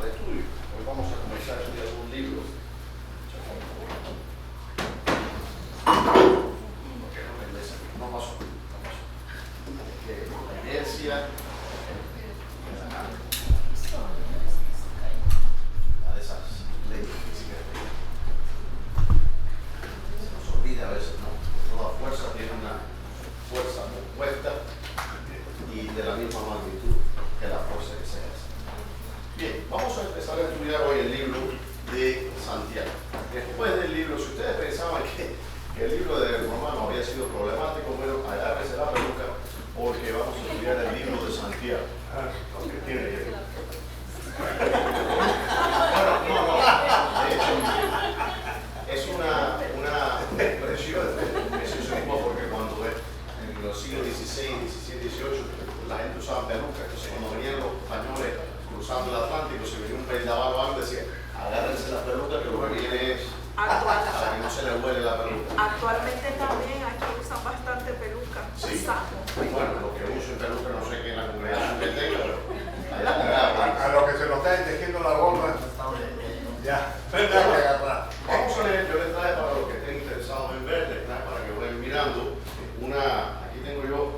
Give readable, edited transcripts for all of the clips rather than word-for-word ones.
al estudio. Hoy vamos a comenzar a estudiar un libro. ¿Por qué no me lees aquí? No pasó. Que la inercia, una de esas leyes físicas se nos olvida a veces, ¿no? Toda fuerza tiene una fuerza opuesta y de la misma magnitud que la fuerza que se hace. Bien, vamos a empezar a estudiar hoy el libro de Santiago. Después del libro, si ustedes pensaban que el libro de Romano había sido problemático, bueno, agárrese la peluca porque vamos a estudiar el libro de Santiago. Aunque tiene que... Bueno, no. De hecho, es una expresión porque cuando en los siglos XVI, XVII, XVIII la gente usaba peluca. Entonces cuando venían los españoles cruzando el Atlántico, se venía un vendaval o algo, decía, agárrense la peluca que lo que viene es para que no se le huele la peluca. Actualmente también aquí usan bastante peluca. Sí. Saco. Bueno, los que usen peluca no sé qué en la congregación que tenga, pero A lo que se nos está tejiendo la gorra, ya. vamos a leer, yo les traje para los que estén interesados en ver, les traje para que vayan mirando aquí tengo yo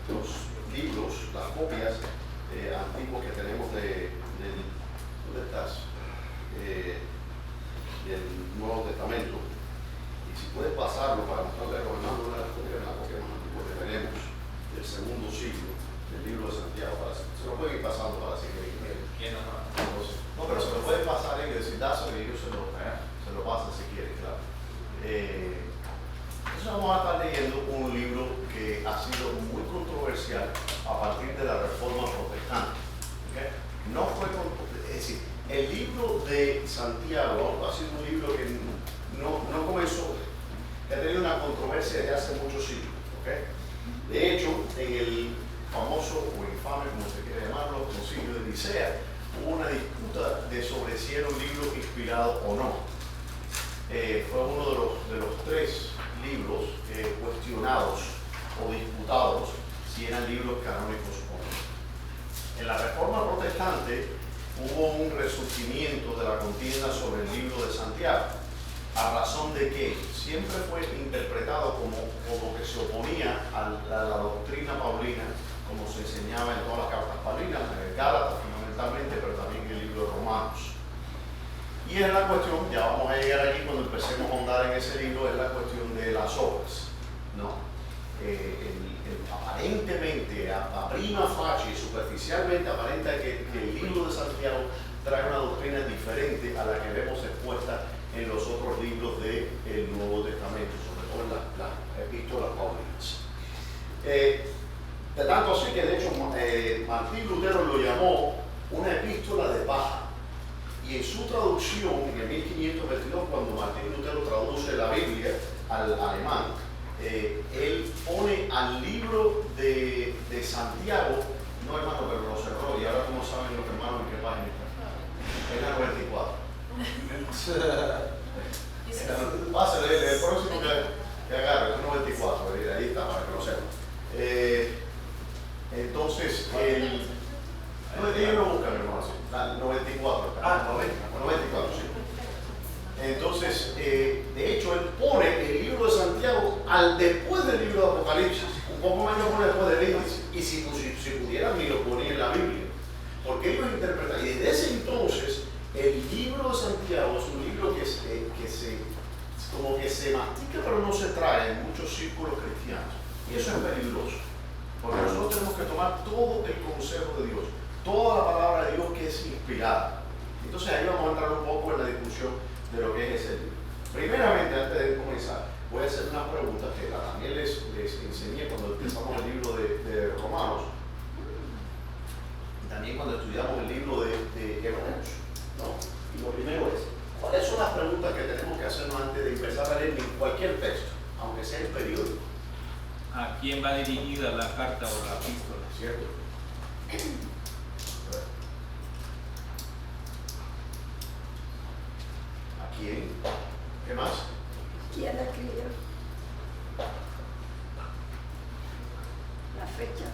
los libros, las copias antiguas que tenemos ¿dónde estás? Del Nuevo Testamento. Y si puedes pasarlo para mostrarle a los hermanos una copia más antigua que tenemos del segundo siglo, del libro de Santiago, se lo pueden ir pasando para seguir. No, pero se lo pueden pasar y decir, dáselo y ellos se lo pasan si quieren, claro. Entonces vamos a estar leyendo un libro que ha sido muy controversial a partir de la Reforma Protestante. ¿Okay? Es decir, el libro de Santiago ha sido un libro que no comenzó, que ha tenido una controversia desde hace muchos siglos. ¿Okay? De hecho, en el famoso o infame, como se quiere llamarlo, concilio de Nicea, hubo una disputa de sobre si era un libro inspirado o no. Fue uno de los tres libros cuestionados o disputados si eran libros canónicos o no. En la Reforma Protestante hubo un resurgimiento de la contienda sobre el libro de Santiago, a razón de que siempre fue interpretado como que se oponía a la doctrina paulina, como se enseñaba en todas las cartas paulinas, en el Gálatas fundamentalmente, pero también en el libro de Romanos. Y es la cuestión, ya vamos a llegar aquí cuando empecemos a ahondar en ese libro, es la cuestión de las obras, ¿no? Aparentemente, a prima facie, superficialmente aparenta que el libro de Santiago trae una doctrina diferente a la que vemos expuesta en los otros libros del Nuevo Testamento, sobre todo en las epístolas paulinas. De tanto así que de hecho Martín Lutero lo llamó una epístola de paja. Y en su traducción, en el 1522, cuando Martín Lutero traduce la Biblia al alemán, él pone al libro de Santiago, no hermano, pero lo cerró, y ahora como saben los hermanos en qué página está. Es la 94. Pásale el próximo que agarre, es 94, ahí está, para que lo sepan. Entonces, yo lo buscan, hermano, la 94. 94, sí. Entonces, de hecho, él pone el libro de Santiago después del libro de Apocalipsis, un poco más lo pone después del índice, y si pudieran ni lo ponía en la Biblia, porque ellos interpretan, y desde ese entonces, el libro de Santiago es un libro que como que se mastica pero no se trae en muchos círculos cristianos, y eso es peligroso, porque nosotros tenemos que tomar todo el consejo de Dios, toda la palabra de Dios que es inspirada. Entonces ahí vamos a entrar un poco en la discusión de lo que es ese libro. Primeramente, antes de comenzar, voy a hacer unas preguntas que también les enseñé cuando empezamos el libro de Romanos y también cuando estudiamos el libro de Hebreos, ¿no? Y lo primero es, ¿cuáles son las preguntas que tenemos que hacernos antes de empezar a leer cualquier texto, aunque sea en periódico? ¿A quién va dirigida la carta o la epístola? ¿Cierto? ¿A quién? ¿Qué más? ¿Quién la escribió? La fecha.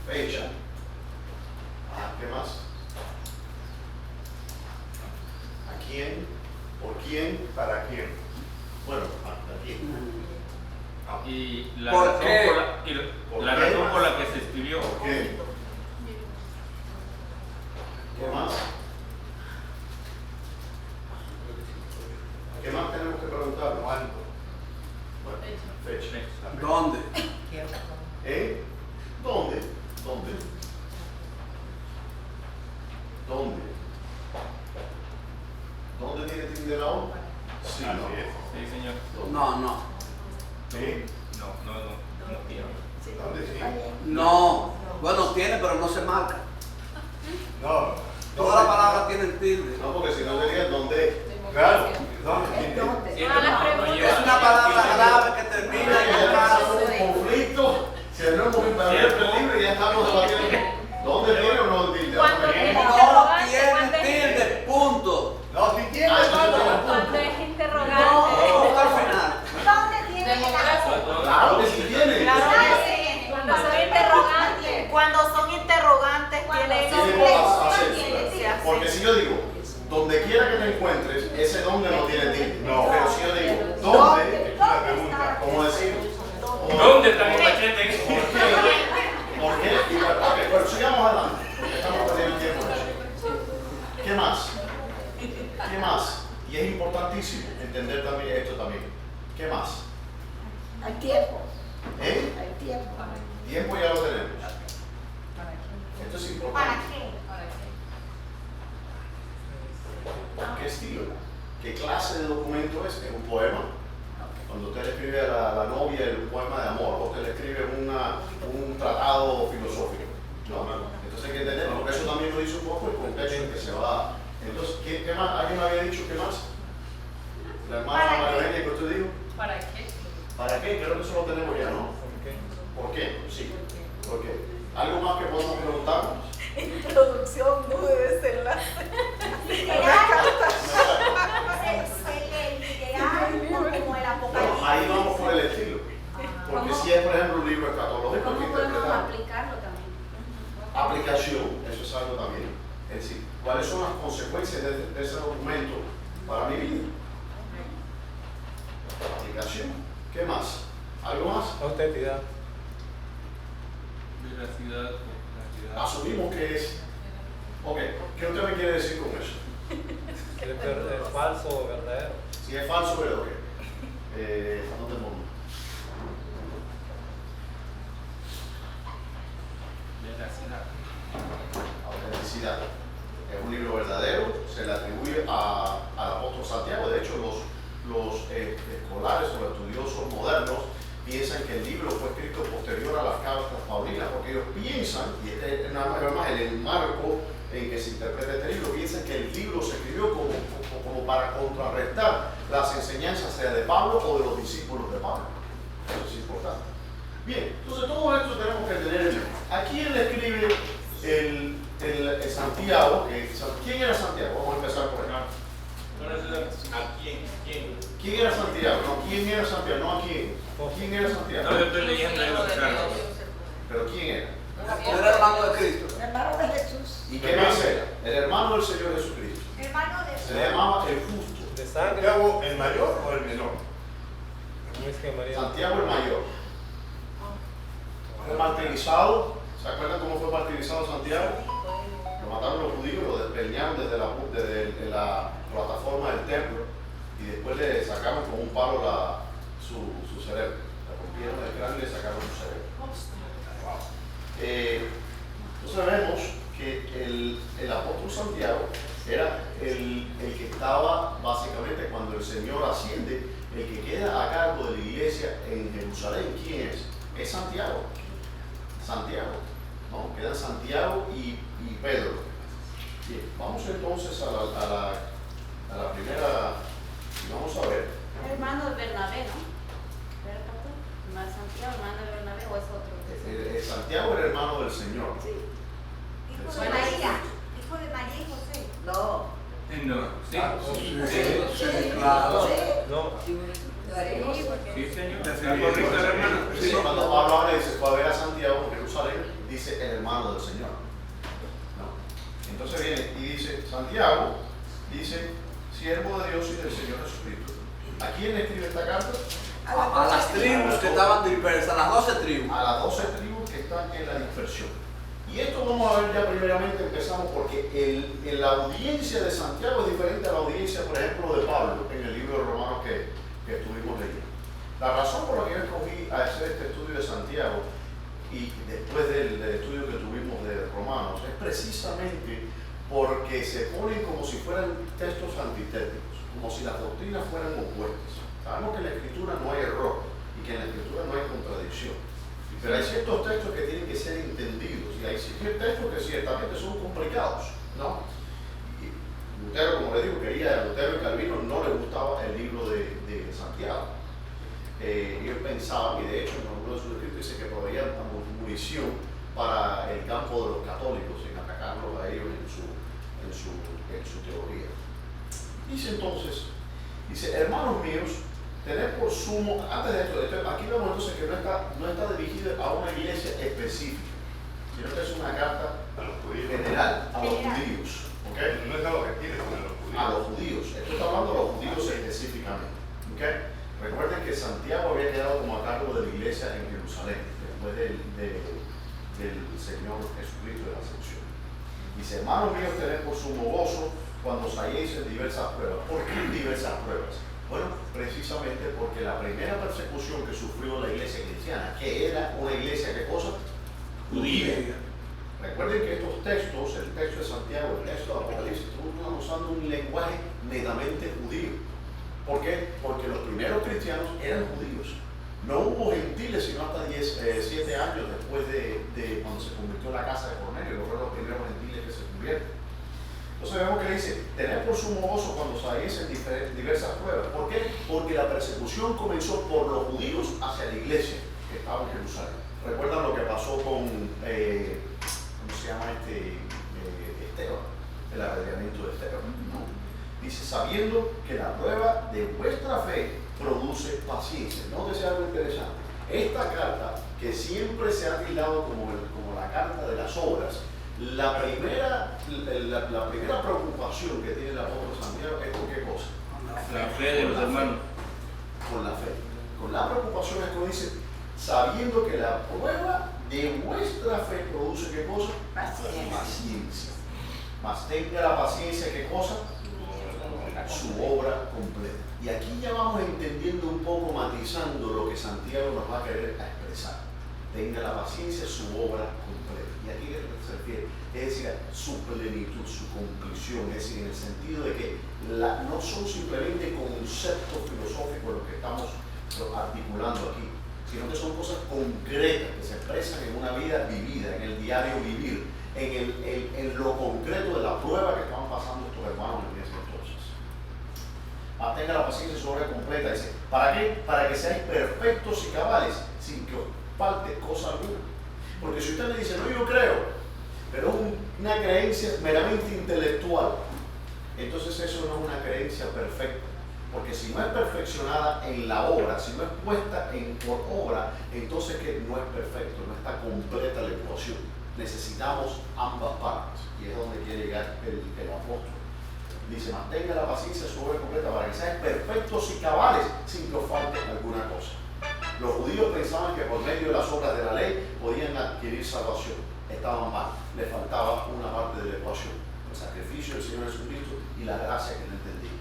fecha. ¿Qué más? ¿A quién? ¿Por quién? ¿Para quién? Bueno, ¿a quién? Y la ¿Por razón qué? por la razón por la que se escribió. ¿Por qué? ¿Qué más? ¿Qué más tenemos que preguntar? ¿Cuándo? Bueno, fecha. ¿Dónde? ¿Eh? ¿Dónde? ¿Dónde? ¿Dónde? ¿Dónde tiene tilde la O? Sí, Así ¿no? es. Sí, señor. ¿Dónde? No, no. ¿Sí? No tiene. ¿Dónde sí? No. Bueno, tiene, pero no se marca. No. Todas las palabras tienen tilde. No, porque si no diría dónde. Claro. ¿Dónde sí? ¿Dónde? Sí, Todas las no preguntas. lleva- Es una palabra grave que termina en un caso. un conflicto, si no hemos invadido el libro y ya estamos debatiendo. ¿Dónde tiene o no tilde? Cuando ¿Dónde tiene tiene? No interrogante, tiene cuando es- tilde, punto. No, si tiene. Ah, entonces tiene Cuando punto. es No, interrogante. al final. ¿Dónde tiene la Claro que sí tiene. Claro que sí. Cuando son interrogantes. Cuando son interrogantes tienen Tiene un- acento. Sí, así. Porque si yo digo, donde quiera que te encuentres, ese donde no tiene tilde. No. Pero si yo digo, Es ¿dónde? una pregunta. ¿Cómo decir? ¿Dónde está mi machete? ¿Por qué? ¿Por qué? Ok, pero sigamos adelante. Estamos perdiendo tiempo en eso. ¿Qué más? ¿Qué más? Y es importantísimo entender también esto también. ¿Qué más? Hay tiempo, ¿Eh? hay tiempo. Tiempo ya lo tenemos. Esto es importante. ¿Qué estilo? ¿Qué clase de documento es? ¿Es un poema? Cuando usted le escribe a la novia un poema de amor, o usted le escribe un tratado filosófico. No, entonces hay que entenderlo, porque eso también lo dice un poco el contexto en que se va. Entonces, ¿qué más? ¿Alguien me había dicho qué más? La hermana María que usted dijo. ¿Para qué? ¿Para qué? Creo que eso lo tenemos ya, ¿no? ¿Por qué? Sí. ¿Por qué? ¿Algo más que podemos preguntarnos? Introducción, no desenlace. Bueno, ahí vamos por el estilo. Porque si es, por ejemplo, un libro escatológico, hay que ¿Cómo podemos interpretar. aplicarlo también? Aplicación, eso es algo también. Es decir, ¿cuáles son las consecuencias de ese documento para mi vida? Aplicación. ¿Qué más? ¿Algo más? Autenticidad. Veracidad, veracidad. Asumimos que es. Ok, ¿qué usted me quiere decir con eso? Es falso o verdadero. Si es falso, pero ok. ¿Dónde vamos? Veracidad. Autenticidad. Es un libro verdadero, se le atribuye al apóstol Santiago. De hecho, los escolares o estudiosos modernos piensan que el libro fue escrito posterior a las cartas paulinas, porque ellos piensan, y este es nada más el marco en que se interpreta este libro, piensan que el libro se escribió como para contrarrestar las enseñanzas, sea de Pablo o de los discípulos de Pablo. Eso es importante. Bien, entonces todo esto tenemos que tener en mente. ¿A quién le escribe el Santiago? ¿Quién era Santiago? Vamos a empezar por acá. ¿A quién? ¿Quién era Santiago? No, ¿quién era Santiago? No, ¿a quién? ¿Quién era Santiago? No, yo estoy leyendo ahí lo que está. ¿Pero quién era? Era hermano de Cristo. Hermano de Jesús. ¿Y qué más era? El hermano del Señor Jesucristo. Hermano de Se le llamaba el justo. De sangre. ¿Santiago el mayor o el menor? ¿Cómo es que María? Santiago el mayor. Fue martirizado. ¿Se acuerdan cómo fue martirizado Santiago? Lo mataron los judíos, lo despeñaron desde la plataforma del templo y después le sacaron con un palo su cerebro. Le rompieron el cráneo y le sacaron su cerebro. Entonces vemos que el apóstol Santiago era el que estaba básicamente cuando el Señor asciende, el que queda a cargo de la iglesia en Jerusalén. ¿Quién es? Es Santiago. Santiago. ¿No? Quedan Santiago y Pedro. Bien, vamos entonces a la primera, y vamos a ver. Hermano de Bernabé, ¿no? ¿Verdad, pastor? Hermano Santiago, hermano de Bernabé, ¿o es otro? Santiago era hermano del Señor. Sí. Hijo de Bueno, María. Hijo de María y José. No. No, sí. Sí, claro. No. Sí, señor. ¿Está correcto, hermano? Sí, cuando Pablo habla dice, fue a ver a Santiago en Jerusalén dice el hermano del Señor. ¿No? Entonces viene y dice, Santiago, dice, siervo de Dios y del Señor Jesucristo. ¿A quién le escribe esta carta? A las tribus que estaban dispersas, las 12 tribus. A las 12 tribus que están en la dispersión. Y esto vamos a ver ya primeramente, empezamos porque en la audiencia de Santiago es diferente a la audiencia, por ejemplo, de Pablo en el libro de Romanos que estuvimos leyendo. La razón por la que yo escogí a hacer este estudio de Santiago y después del estudio que tuvimos de Romanos es precisamente porque se ponen como si fueran textos antitéticos, como si las doctrinas fueran opuestas. Sabemos que en la Escritura no hay error y que en la Escritura no hay contradicción. Pero hay ciertos textos que tienen que ser entendidos y hay ciertos textos que ciertamente son complicados, ¿no? Y Lutero, como le digo, Lutero y Calvino no les gustaba el libro de Santiago. Ellos pensaban, y de hecho en uno de sus escritos dice que proveían munición para el campo de los católicos en atacarlos a ellos en su teoría. Dice entonces, hermanos míos, tener por sumo, antes de esto, aquí vemos entonces que no está dirigida a una iglesia específica, sino que es una carta A los judíos. general, a los judíos. ¿Okay? No es a los gentiles, sino a los judíos. A los judíos. Esto está hablando de los judíos específicamente. ¿Okay? Recuerden que Santiago había quedado como a cargo de la iglesia en Jerusalén, después del Señor Jesucristo de la ascensión. Dice, hermanos míos, tened por sumo gozo cuando os halléis en diversas pruebas. ¿Por qué en diversas pruebas? Bueno, precisamente porque la primera persecución que sufrió la iglesia cristiana, que era una iglesia, ¿qué cosa? Judía. Recuerden que estos textos, el texto de Santiago, el texto de Apocalipsis, están usando un lenguaje netamente judío. ¿Por qué? Porque los primeros cristianos eran judíos. No hubo gentiles sino hasta 7 años después de cuando se convirtió la casa de Cornelio, que fueron los primeros gentiles que se convierten. Entonces vemos que dice, tener por sumo gozo cuando os halléis en diversas pruebas. ¿Por qué? Porque la persecución comenzó por los judíos hacia la iglesia que estaba en Jerusalén. ¿Recuerdan lo que pasó con, ¿cómo se llama Esteban? El apedreamiento de Esteban, ¿no? Dice, sabiendo que la prueba de vuestra fe produce paciencia. Nótese algo interesante. Esta carta, que siempre se ha tildado como la carta de las obras, la primera preocupación que tiene el apóstol Santiago es con qué cosa. La fe de los hermanos. Con la fe. Con la preocupación es como dice, sabiendo que la prueba de vuestra fe produce qué cosa. Paciencia. Mas tenga la paciencia qué cosa. Su obra completa. Y aquí ya vamos entendiendo un poco, matizando lo que Santiago nos va a querer expresar. Tenga la paciencia, su obra completa. Y aquí se refiere, es decir, su plenitud, su conclusión, es decir, en el sentido de que no son simplemente conceptos filosóficos los que estamos articulando aquí, sino que son cosas concretas que se expresan en una vida vivida, en el diario vivir, en lo concreto de la prueba que estaban pasando estos hermanos en ese entonces. Mantenga la paciencia, su obra completa. Dice, ¿para qué? Para que seáis perfectos y cabales, sin que os falte cosa alguna. Porque si usted me dice, no, yo creo, pero es una creencia meramente intelectual, entonces eso no es una creencia perfecta. Porque si no es perfeccionada en la obra, si no es puesta por obra, entonces que no es perfecto, no está completa la ecuación. Necesitamos ambas partes, y es donde quiere llegar el apóstol. Dice, mantenga la paciencia, su obra completa, para que sean perfectos y cabales, sin que os falte alguna cosa. Los judíos pensaban que por medio de las obras de la ley podían adquirir salvación. Estaban mal, les faltaba una parte de la ecuación, el sacrificio del Señor Jesucristo y la gracia que no entendían.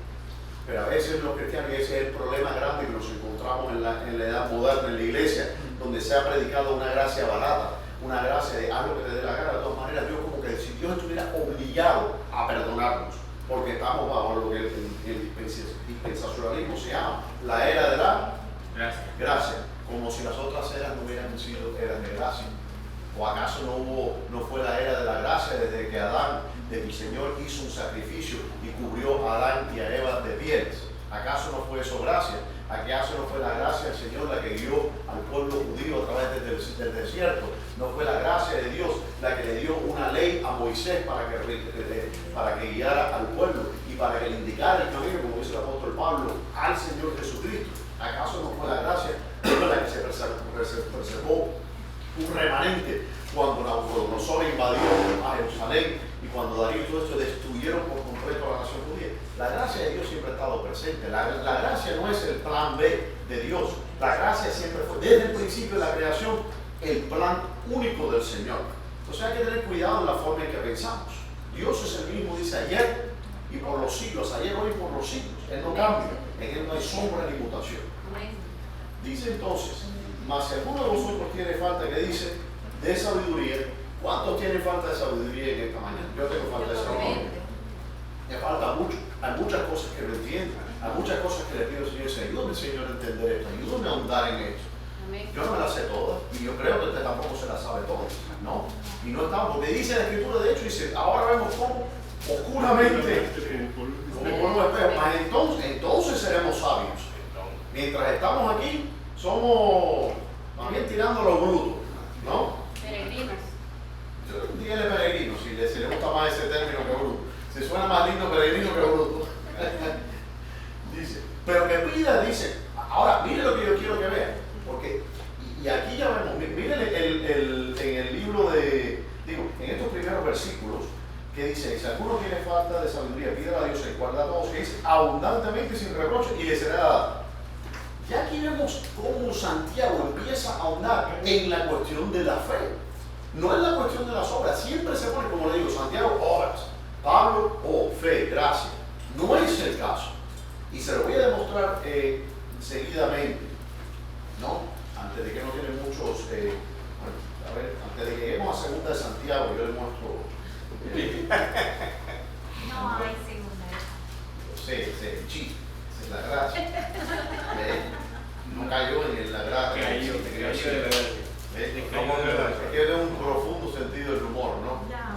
Pero a veces los cristianos, y ese es el problema grande que nos encontramos en la edad moderna, en la iglesia, donde se ha predicado una gracia barata, una gracia de haz lo que te dé la gana. De todas maneras, Dios como que si Dios estuviera obligado a perdonarnos, porque estamos bajo lo que el dispensacionalismo se llama la era de la gracia, como si las otras eras no hubieran sido eras de gracia. ¿O acaso no fue la era de la gracia desde que el Señor hizo un sacrificio y cubrió a Adán y a Eva de pieles? ¿Acaso no fue eso gracia? ¿Acaso no fue la gracia del Señor la que guió al pueblo judío a través del desierto? ¿No fue la gracia de Dios la que le dio una ley a Moisés para que guiara al pueblo y para que le indicara el camino, como dice el apóstol Pablo, al Señor Jesucristo? ¿Acaso no fue la gracia la que se preservó un remanente cuando Nabucodonosor invadió a Jerusalén y cuando Darío y todo esto destruyeron por completo a la nación judía. La gracia de Dios siempre ha estado presente. La gracia no es el plan B de Dios. La gracia siempre fue, desde el principio de la creación, el plan único del Señor. Entonces hay que tener cuidado en la forma en que pensamos. Dios es el mismo, dice ayer y por los siglos, ayer, hoy y por los siglos. Él no cambia, en Él no hay sombra ni mutación. Dice entonces, mas si alguno de vosotros tiene falta, que dice, de sabiduría, ¿cuántos tienen falta de sabiduría en esta mañana? Yo tengo falta de sabiduría. Me falta mucho. Hay muchas cosas que no entiendo. Hay muchas cosas que le pido al Señor. Ayúdame, Señor, a entender esto. Ayúdame a ahondar en esto. Yo no me las sé todas. Y yo creo que usted tampoco se las sabe todas. ¿No? Y no estamos. Porque dice la Escritura, de hecho, dice, ahora vemos cómo oscuramente, como por un espejo. Mas entonces seremos sabios. Mientras estamos aquí, somos más bien tirando los brutos. ¿No? Peregrinos. Dígale peregrino, si le gusta más ese término que bruto. Se suena más lindo peregrino que bruto. Dice, pero que pida, dice, ahora mire lo que yo quiero que vean, porque, y aquí ya vemos, miren en el libro de, en estos primeros versículos, que dice, si alguno tiene falta de sabiduría, pídala a Dios, el cual da a todos, que dice, abundantemente y sin reproche, y le será dada. Ya aquí vemos cómo Santiago empieza a ahondar en la cuestión de la fe. No es la cuestión de las obras, siempre se pone, como le digo, Santiago, obras. Pablo, fe, gracia. No es el caso. Y se lo voy a demostrar seguidamente, ¿no? Antes de que no tiene muchos, a ver, antes de que lleguemos a segunda de Santiago, yo le muestro. No hay segunda. Sí, es la gracia. No cayó en la gracia. Cayó de verdad. Es que tiene un profundo sentido del humor, ¿no? Ya,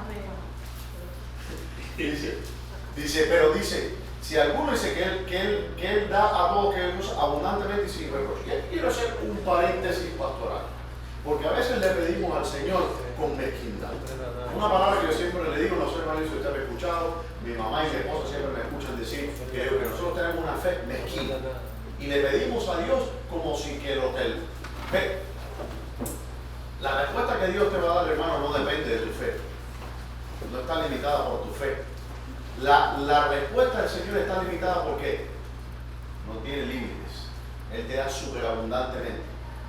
Dice, pero dice, si alguno dice que él da a todos que él usa abundantemente y sin reproche. Y aquí quiero hacer un paréntesis pastoral, porque a veces le pedimos al Señor con mezquindad. Una palabra que yo siempre le digo, no sé, hermano, si usted me ha escuchado, mi mamá y mi esposa siempre me escuchan decir que nosotros tenemos una fe mezquina y le pedimos a Dios como si que el hotel. La respuesta que Dios te va a dar, hermano, no depende de tu fe. No está limitada por tu fe. La respuesta del Señor está limitada porque no tiene límites. Él te da superabundantemente.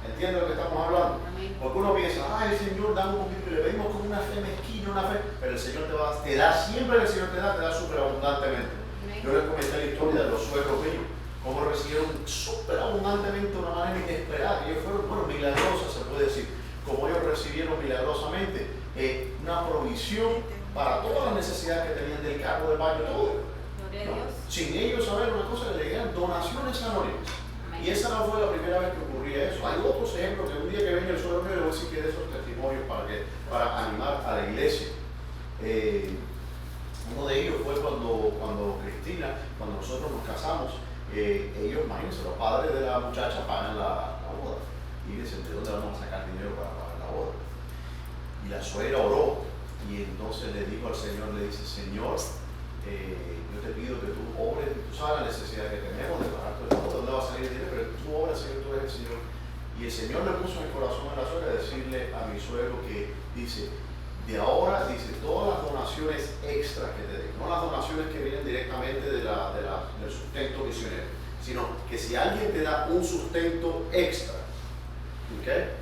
¿Entiendes lo que estamos hablando? Porque uno piensa, el Señor da un poquito y le pedimos con una fe mezquina, una fe, pero el Señor te da siempre, el Señor te da superabundantemente. Yo les comenté la historia de los suegros míos, cómo recibieron superabundantemente de una manera inesperada, que ellos fueron, milagrosas, se puede decir, como ellos recibieron milagrosamente una provisión para todas las necesidades que tenían del carro, del baño, todo. Gloria a Dios. Sin ellos saber una cosa, le llegan donaciones anónimas. Y esa no fue la primera vez que ocurría eso. Hay otros ejemplos que un día que venga el suegro mío le voy a decir que de esos testimonios para animar a la iglesia. Uno de ellos fue cuando Cristina, cuando nosotros nos casamos, ellos, imagínense, los padres de la muchacha pagan la boda. Y dicen, ¿de dónde vamos a sacar dinero para pagar la boda? Y la suegra oró y entonces le dijo al Señor, le dice, Señor, yo te pido que tú obres, tú sabes la necesidad que tenemos de pagar todo esto, ¿dónde va a salir el dinero? Pero tú obras, Señor, tú eres el Señor. Y el Señor le puso en el corazón a la suegra decirle a mi suegro que dice, de ahora, dice, todas las donaciones extras que te den, no las donaciones que vienen directamente del sustento misionero, sino que si alguien te da un sustento extra, ¿okay?,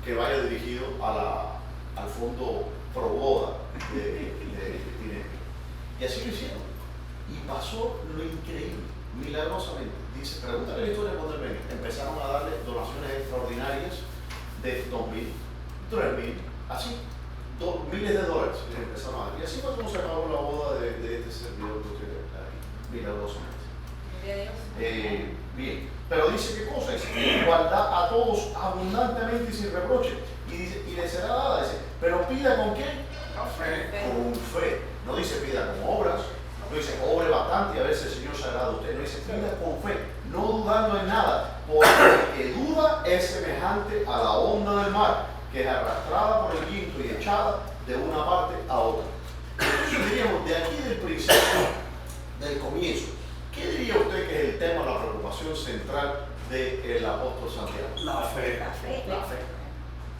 que vaya dirigido al fondo pro boda de dinero. Y así lo hicieron. Y pasó lo increíble, milagrosamente. Dice, pregúntale la historia cuando él venga. Empezaron a darle donaciones extraordinarias de 2,000, 3,000, así, miles de dólares. Y empezaron a dar. Y así fue como se acabó la boda de este servidor que usted ve ahí, milagrosamente. Gloria a Dios. Bien, pero dice qué cosa, dice, igualdad a todos abundantemente y sin reproche. Y dice, y le será dada, dice, pero pida con qué? Con fe. No dice pida con obras, no dice obre bastante y a ver si el Señor se agrada a usted. No dice pida con fe, no dudando en nada, porque el que duda es semejante a la onda del mar, que es arrastrada por el viento y echada de una parte a otra. Entonces diríamos, de aquí del principio, del comienzo, ¿qué diría usted que es el tema, la preocupación central del apóstol Santiago? La fe. La fe. La fe.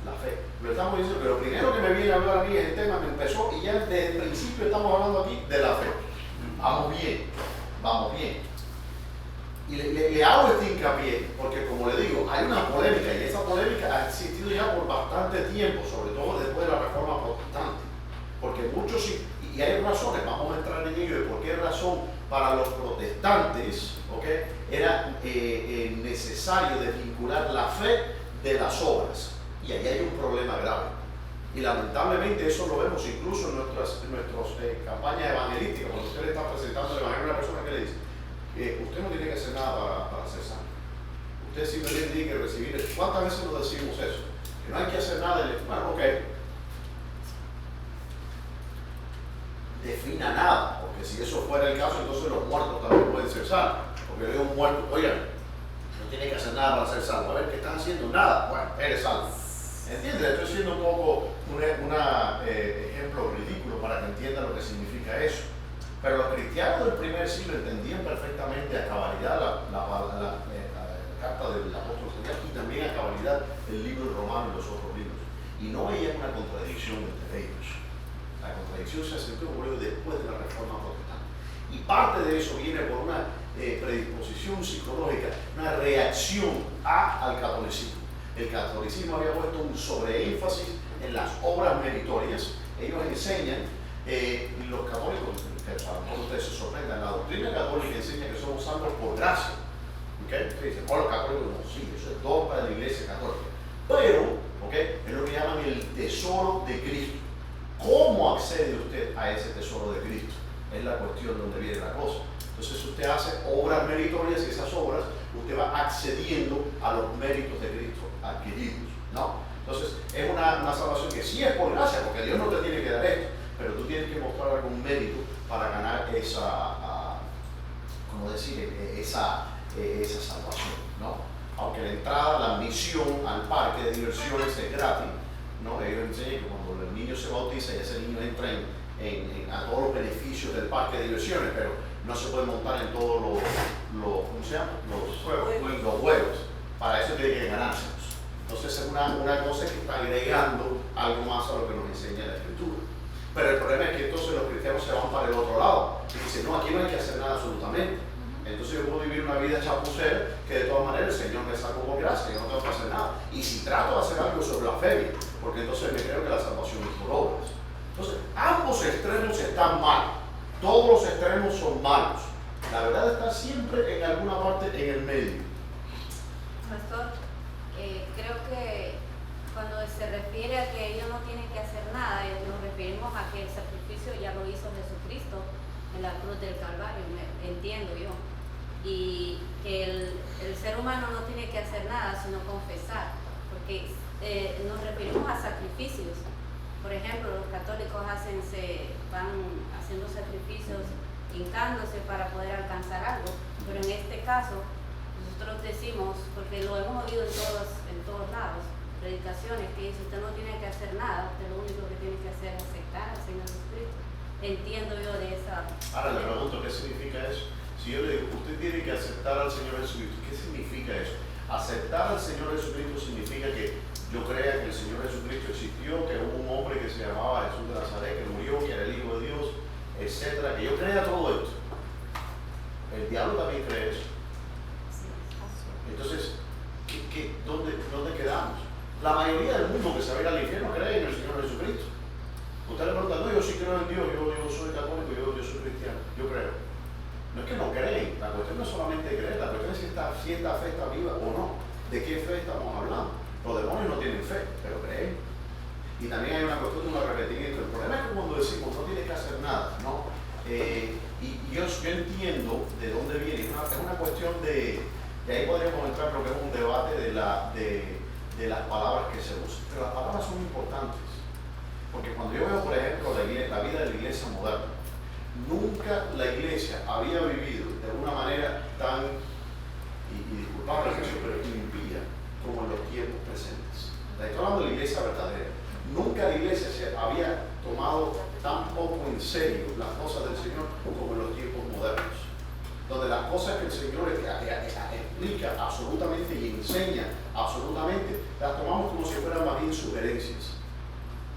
La fe. Lo estamos diciendo, pero lo primero que me viene a hablar a mí es el tema que empezó y ya desde el principio estamos hablando aquí de la fe. Vamos bien, vamos bien. Y le hago este hincapié porque, como le digo, hay una polémica y esa polémica ha existido ya por bastante tiempo, sobre todo después de la Reforma Protestante. Porque muchos, y hay razones, vamos a entrar en ello de por qué razón para los protestantes, ¿okay?, era necesario desvincular la fe de las obras. Y ahí hay un problema grave. Y lamentablemente eso lo vemos incluso en nuestras campañas evangelísticas. Cuando usted le está presentando el evangelio a una persona que le dice, usted no tiene que hacer nada para ser sano. Usted simplemente tiene que recibir. ¿Cuántas veces nos decimos eso? Que no hay que hacer nada. Bueno, ok. Defina nada, porque si eso fuera el caso, entonces los muertos también pueden ser sanos. Porque veo un muerto, oigan, no tiene que hacer nada para ser salvo. A ver, ¿qué están haciendo? Nada. Bueno, eres salvo. ¿Entiendes? Estoy siendo un poco un ejemplo ridículo para que entiendan lo que significa eso. Pero los cristianos del primer siglo entendían perfectamente a cabalidad la carta del apóstol Santiago y también a cabalidad el libro romano y los otros libros. Y no veían una contradicción entre ellos. La contradicción se acentuó después de la Reforma Protestante. Y parte de eso viene por una predisposición psicológica, una reacción al catolicismo. El catolicismo había puesto un sobreénfasis en las obras meritorias. Ellos enseñan, los católicos, que para todos ustedes se sorprendan, la doctrina católica enseña que somos salvos por gracia. ¿Okay? Se dice, los católicos no, sí, eso es dogma de la Iglesia Católica. Pero, ¿okay?, es lo que llaman el tesoro de Cristo. ¿Cómo accede usted a ese tesoro de Cristo? Es la cuestión donde viene la cosa. Entonces usted hace obras meritorias y esas obras usted va accediendo a los méritos de Cristo adquiridos, ¿no? Entonces es una salvación que sí es por gracia, porque Dios no te tiene que dar esto, pero tú tienes que mostrar algún mérito para ganar esa salvación, ¿no? Aunque la entrada, la admisión al parque de diversiones es gratis, ¿no? Ellos enseñan que cuando el niño se bautiza y ese niño entra a todos los beneficios del parque de diversiones, pero no se puede montar en todos ¿cómo se llama? Los juegos. Para eso tiene que ganárselos. Entonces es una cosa que está agregando algo más a lo que nos enseña la Escritura. Pero el problema es que entonces los cristianos se van para el otro lado y dicen, no, aquí no hay que hacer nada absolutamente. Entonces yo puedo vivir una vida chapucera que de todas maneras el Señor me sacó por gracia, yo no tengo que hacer nada. Y si trato de hacer algo, eso es blasfemia, porque entonces me creo que la salvación es por obras. Entonces, ambos extremos están mal. Todos los extremos son malos. La verdad está siempre en alguna parte en el medio. Pastor, creo que cuando se refiere a que ellos no tienen que hacer nada, nos referimos a que el sacrificio ya lo hizo Jesucristo en la cruz del Calvario, entiendo yo. Y que el ser humano no tiene que hacer nada sino confesar, porque nos referimos a sacrificios. Por ejemplo, los católicos van haciendo sacrificios, hincándose para poder alcanzar algo, pero en este caso nosotros decimos, porque lo hemos oído en todos lados, predicaciones que dice, usted no tiene que hacer nada, usted lo único que tiene que hacer es aceptar al Señor Jesucristo. Entiendo yo de esa... Ahora le pregunto, ¿qué significa eso? Si yo le digo, usted tiene que aceptar al Señor Jesucristo, ¿qué significa eso? Aceptar al Señor Jesucristo significa que yo crea que el Señor Jesucristo existió, que hubo un hombre que se llamaba Jesús de Nazaret, que murió, que era el Hijo de Dios, etcétera, que yo crea todo esto. El diablo también cree eso. Entonces, ¿dónde quedamos? La mayoría del mundo que se va a ir al infierno cree en el Señor Jesucristo. Usted le pregunta, no, yo sí creo en Dios, yo soy católico, yo soy cristiano, yo creo. No es que no creen, la cuestión no es solamente creer, la cuestión es si esta fe está viva o no. ¿De qué fe estamos hablando? Los demonios no tienen fe, pero creen. Y también hay una cuestión de un arrepentimiento. El problema es que cuando decimos no tienes que hacer nada, ¿no? Y yo entiendo de dónde viene. Es una cuestión de ahí podríamos entrar lo que es un debate de las palabras que se usan. Pero las palabras son importantes. Porque cuando yo veo, por ejemplo, la vida de la iglesia moderna, nunca la iglesia había vivido de una manera tan, y disculpad la expresión, pero impía como en los tiempos presentes. Estoy hablando de la iglesia verdadera. Nunca la iglesia se había tomado tan poco en serio las cosas del Señor como en los tiempos modernos. donde las cosas que el Señor explica absolutamente y enseña absolutamente, las tomamos como si fueran más bien sugerencias.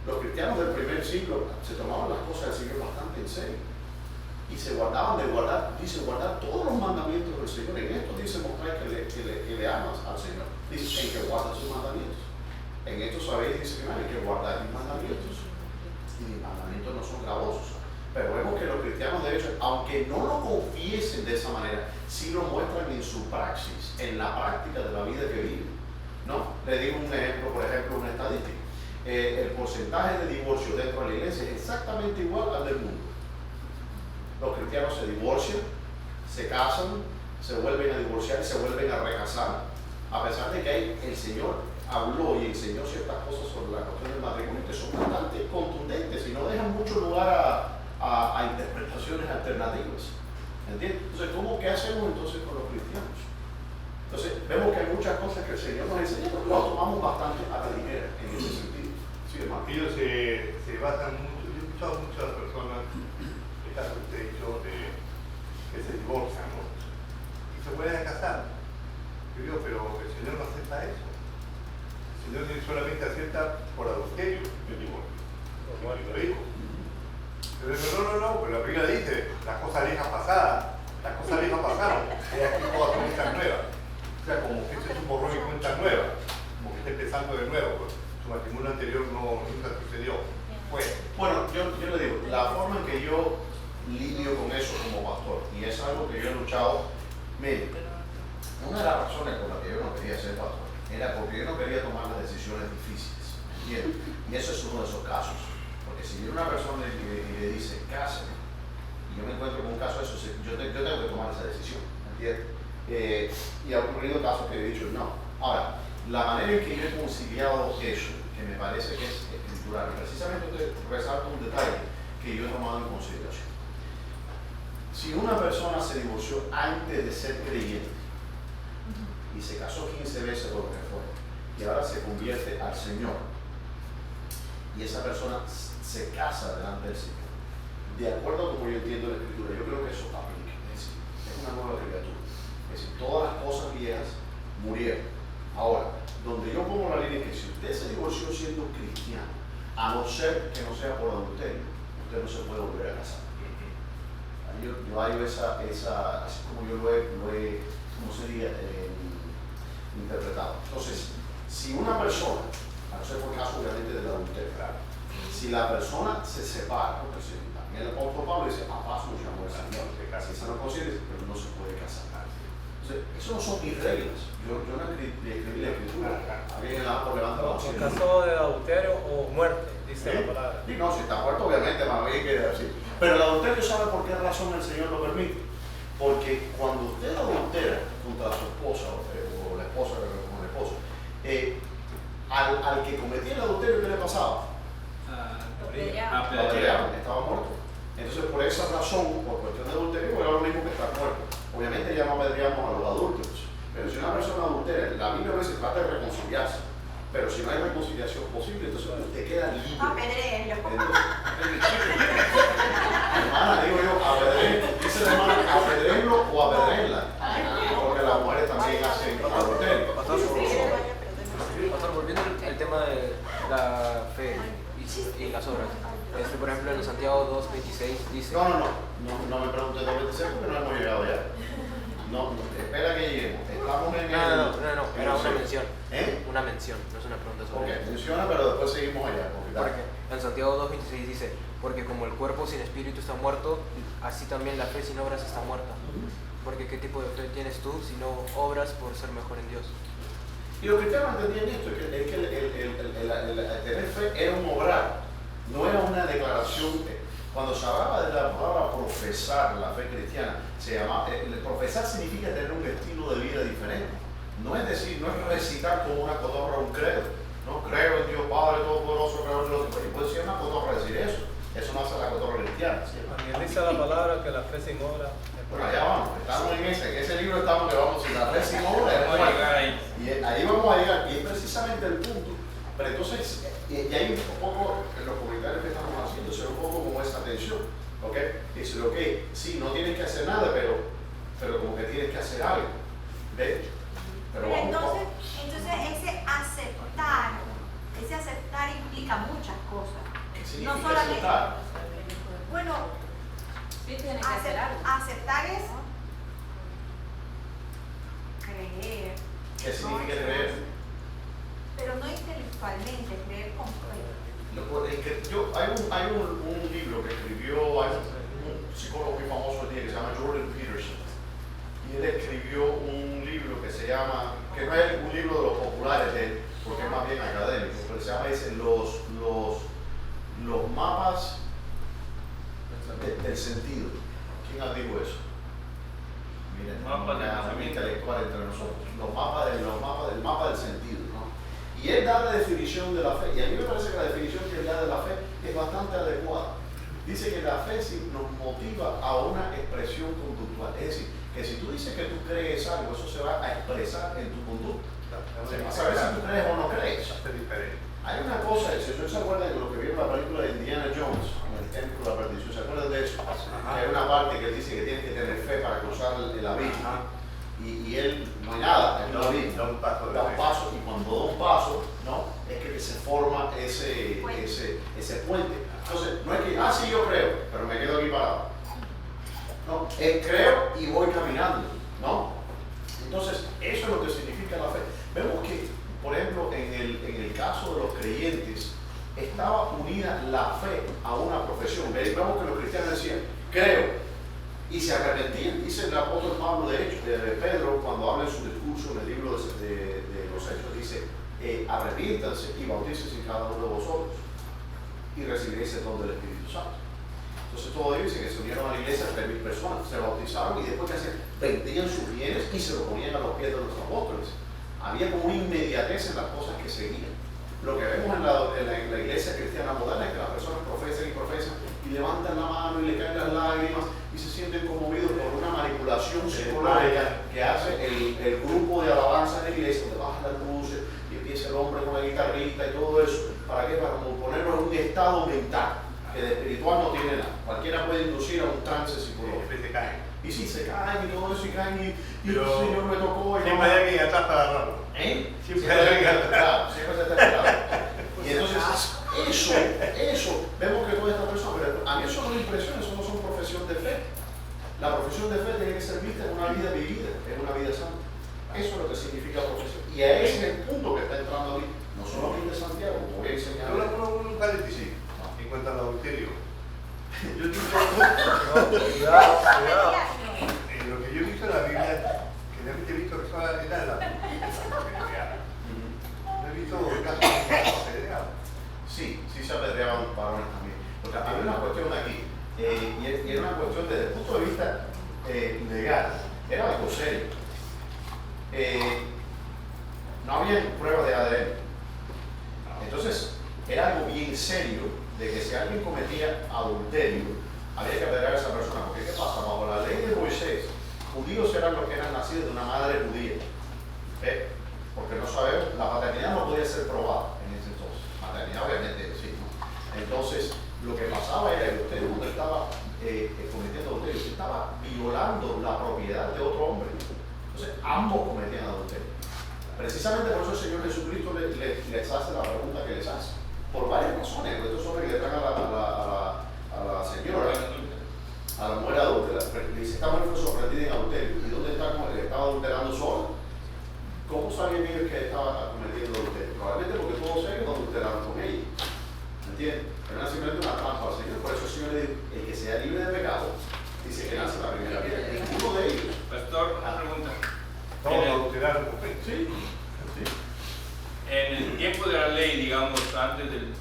Los cristianos del primer siglo se tomaban las cosas del Señor bastante en serio y se guardaban de guardar todos los mandamientos del Señor. En esto dice mostrar que le amas al Señor. Dice en que guardas sus mandamientos. En esto sabéis, dice que hay que guardar mis mandamientos. Y mis mandamientos no son gravosos. Pero vemos que los cristianos de hecho, aunque no lo confiesen de esa manera, sí lo muestran en su praxis, en la práctica de la vida que viven. ¿No? Le digo un ejemplo, por ejemplo, una estadística. El porcentaje de divorcio dentro de la iglesia es exactamente igual al del mundo. Los cristianos se divorcian, se casan, se vuelven a divorciar y se vuelven a recasar. A pesar de que el Señor habló y enseñó ciertas cosas sobre la cuestión del matrimonio que son bastante contundentes y no dejan mucho lugar a interpretaciones alternativas. ¿Entiendes? Entonces, ¿qué hacemos entonces con los cristianos? Entonces, vemos que hay muchas cosas que el Señor nos enseña, pero lo tomamos bastante a la ligera en ese sentido. Sí, hermano. Ellos se basan mucho, yo he escuchado a muchas personas, el caso que usted ha dicho, que se divorcian, ¿no? Y se vuelven a casar. Yo digo, pero el Señor no acepta eso. El Señor solamente acepta por adulterio el divorcio. Como lo dijo. Pero no, pero la Biblia dice, las cosas viejas pasaron, y aquí todas comienzan nuevas. O sea, como que este es un borrón y cuenta nueva, como que está empezando de nuevo, pues su matrimonio anterior nunca sucedió. Bueno, yo le digo, la forma en que yo lidio con eso como pastor, y es algo que yo he luchado, mire, una de las razones por las que yo no quería ser pastor, era porque yo no quería tomar las decisiones difíciles, ¿entiendes? Y eso es uno de esos casos. Porque si viene una persona y le dice, cásate, y yo me encuentro con un caso de eso, yo tengo que tomar esa decisión, ¿entiendes? Y ha ocurrido casos que he dicho no. Ahora, la manera en que yo he conciliado eso, que me parece que es escritural, y precisamente te resalto un detalle que yo he tomado en consideración. Si una persona se divorció antes de ser creyente y se casó 15 veces o lo que fuera, y ahora se convierte al Señor, y esa persona se casa delante del Señor, de acuerdo a como yo entiendo la Escritura, yo creo que eso aplica. Es decir, es una nueva criatura. Es decir, todas las cosas viejas murieron. Ahora, donde yo pongo la línea es que si usted se divorció siendo cristiano, a no ser que no sea por adulterio, usted no se puede volver a casar. Yo hallo esa así como yo lo he ¿cómo sería? Interpretado. Entonces, si una persona, a no ser por caso obviamente del adulterio, si la persona se separa, porque también el apóstol Pablo dice, a paz nos llamó el Señor, si esa no consigue, pero no se puede casar. Entonces, eso no son mis reglas. Yo no escribí la escritura. Alguien por levanta la opción. ¿En caso de adulterio o muerte? Dice la palabra. Y no, si está muerto, obviamente, más bien que así. Pero el adulterio, ¿sabe por qué razón el Señor lo permite? Porque cuando usted adultera contra su esposa o la esposa con el esposo, al que cometía el adulterio, ¿qué le pasaba? Estaba muerto. Entonces, por esa razón, por cuestión de adulterio, era lo mismo que estar muerto. Obviamente ya no apedreamos a los adultos, pero si una persona adultera, la Biblia no se trata de reconciliarse, pero si no hay reconciliación posible, entonces usted queda libre. Apedréenlo. Hermana, digo yo, dice la hermana, apedréenlo o apedréenla, porque las mujeres también hacen adulterio. Pastor, volviendo al tema de la fe y las obras. Por ejemplo, en Santiago 2.26 dice... No me preguntes 2.26 porque no hemos llegado ya. No, espera que lleguemos. Estamos en No, era una mención. ¿Eh? Una mención, no es una pregunta sobre Ok, menciona, pero después seguimos allá. Porque en Santiago 2.26 dice, porque como el cuerpo sin espíritu está muerto, así también la fe sin obras está muerta. Porque ¿qué tipo de fe tienes tú si no obras por ser mejor en Dios? Y los cristianos entendían esto, es que el tener fe era un obrar, no era una declaración. Cuando se hablaba de la palabra profesar la fe cristiana, se llama, profesar significa tener un estilo de vida diferente. No es decir, no es recitar como una cotorra un credo. No creo en Dios Padre Todopoderoso, creo en Dios. Puede ser una cotorra decir eso. Eso no hace la cotorra cristiana. ¿Sí? También dice la palabra que la fe sin obra. Pero allá vamos, estamos en ese libro estamos que vamos, si la fe sin obra es muerta. Y ahí vamos a llegar, y es precisamente el punto. Pero entonces, y hay un poco en los comentarios que estamos haciendo, se ve un poco como esa tensión, ¿ok? Dice, ok, sí, no tienes que hacer nada, pero pero como que tienes que hacer algo. ¿Ves? Pero Pero vamos, entonces ese aceptar implica muchas cosas. ¿qué No significa solamente. aceptar? Bueno, Sí, tiene que hacer algo. aceptar es creer. ¿Qué significa No, creer? Pero no intelectualmente, creer con fe. Hay un libro que escribió, hay un psicólogo muy famoso hoy día que se llama Jordan Peterson, y él escribió un libro que se llama, que no es un libro de los populares de él, porque es más bien académico, pero se llama los mapas del sentido. ¿Quién dijo eso? Miren, Mapas del una pensamiento. intelectual entre nosotros, del mapa del sentido, ¿no? Y él da la definición de la fe, y a mí me parece que la definición que él da de la fe es bastante adecuada. Dice que la fe sí nos motiva a una expresión conductual, es decir, que si tú dices que tú crees algo, eso se va a expresar en tu conducta. Se va a saber si tú crees o no crees. Hay una cosa, si ustedes se acuerdan de lo que vieron en la película de Indiana Jones, en el templo de la perdición, ¿se acuerdan de eso? Hay una parte que él dice que tienes que tener fe para cruzar el abismo, y él no hay nada, él no Da un paso de da un fe. paso, y cuando da un paso, ¿no? Es que se forma ese puente. Entonces, no es que, sí, yo creo, pero me quedo aquí parado. No, creo y voy caminando, ¿no? Entonces, eso es lo que significa la fe. Vemos que, por ejemplo, en el caso de los creyentes, estaba unida la fe a una profesión. Vemos que los cristianos decían, creo, y se arrepentían. Dice el apóstol Pablo, de hecho, Pedro, cuando habla en su discurso en el libro de los Hechos, dice, arrepiéntanse y bautícense en cada uno de vosotros y recibiréis el don del Espíritu Santo. Entonces todos ellos dicen que se unieron a la iglesia 3.000 personas, se bautizaron y después que hacían, vendían sus bienes y se lo ponían a los pies de los apóstoles. Había como una inmediatez en las cosas que seguían. Lo que vemos en la iglesia cristiana moderna es que las personas profesan y levantan la mano y le caen las lágrimas y se sienten conmovidos por una manipulación psicológica que hace el grupo de alabanza de la iglesia, donde bajan las luces y empieza el hombre con la guitarrita y todo eso. ¿Para qué? Para ponernos en un estado mental que de espiritual no tiene nada. Cualquiera puede inducir a un trance psicológico. Se caen. Y si se caen y todo eso, y caen y el Pero Señor me tocó. Y siempre hay alguien atrás para agarrarlo. Siempre hay alguien atrás. Siempre se está esperando. Y entonces, eso, vemos que toda esta persona, pero a mí eso no me impresiona, eso no son profesión de fe. La profesión de fe tiene que ser vista en una vida vivida, en una vida santa. Eso es lo que significa profesión. Y a ese es el punto que está entrando ahí, no solamente Santiago, como voy a enseñar. Un paréntesis en cuanto al adulterio. Yo Cuidado. lo que yo he visto en la Biblia, generalmente he visto que eso era la apedreada. No he visto casos de apedreado. Sí se apedreaban varones también. Porque hay una cuestión aquí, y era una cuestión desde el punto de vista legal, era algo serio. No había pruebas de ADN. Entonces, era algo bien serio de que si alguien cometía adulterio, había que apedrear a esa persona. Porque ¿qué pasa? Bajo la ley de Moisés, judíos eran los que eran nacidos de una madre judía. Porque no sabemos, la paternidad no podía ser probada en ese entonces. Maternidad obviamente sí, ¿no? Entonces, lo que pasaba era que usted no estaba cometiendo adulterio, usted estaba violando la propiedad de otro hombre. Entonces, ambos cometían adulterio. Precisamente por eso el Señor Jesucristo les hace la pregunta que les hace. Por varias razones. Estos hombres que le traen a la señora, a la mujer adúltera, le dice, esta mujer fue sorprendida en adulterio. ¿Y dónde está? Estaba adulterando sola. ¿Cómo sabían ellos que estaba cometiendo adulterio? Probablemente porque todos ellos adulteraron con ella. ¿Me entiendes? Era simplemente una trampa al Señor. Por eso el Señor le dice, el que sea libre de pecado, dice que nace la primera piedra. Ninguno de ellos. Pastor, una pregunta. Todos adulteraron con fe. Sí. En el tiempo de la ley, digamos, antes del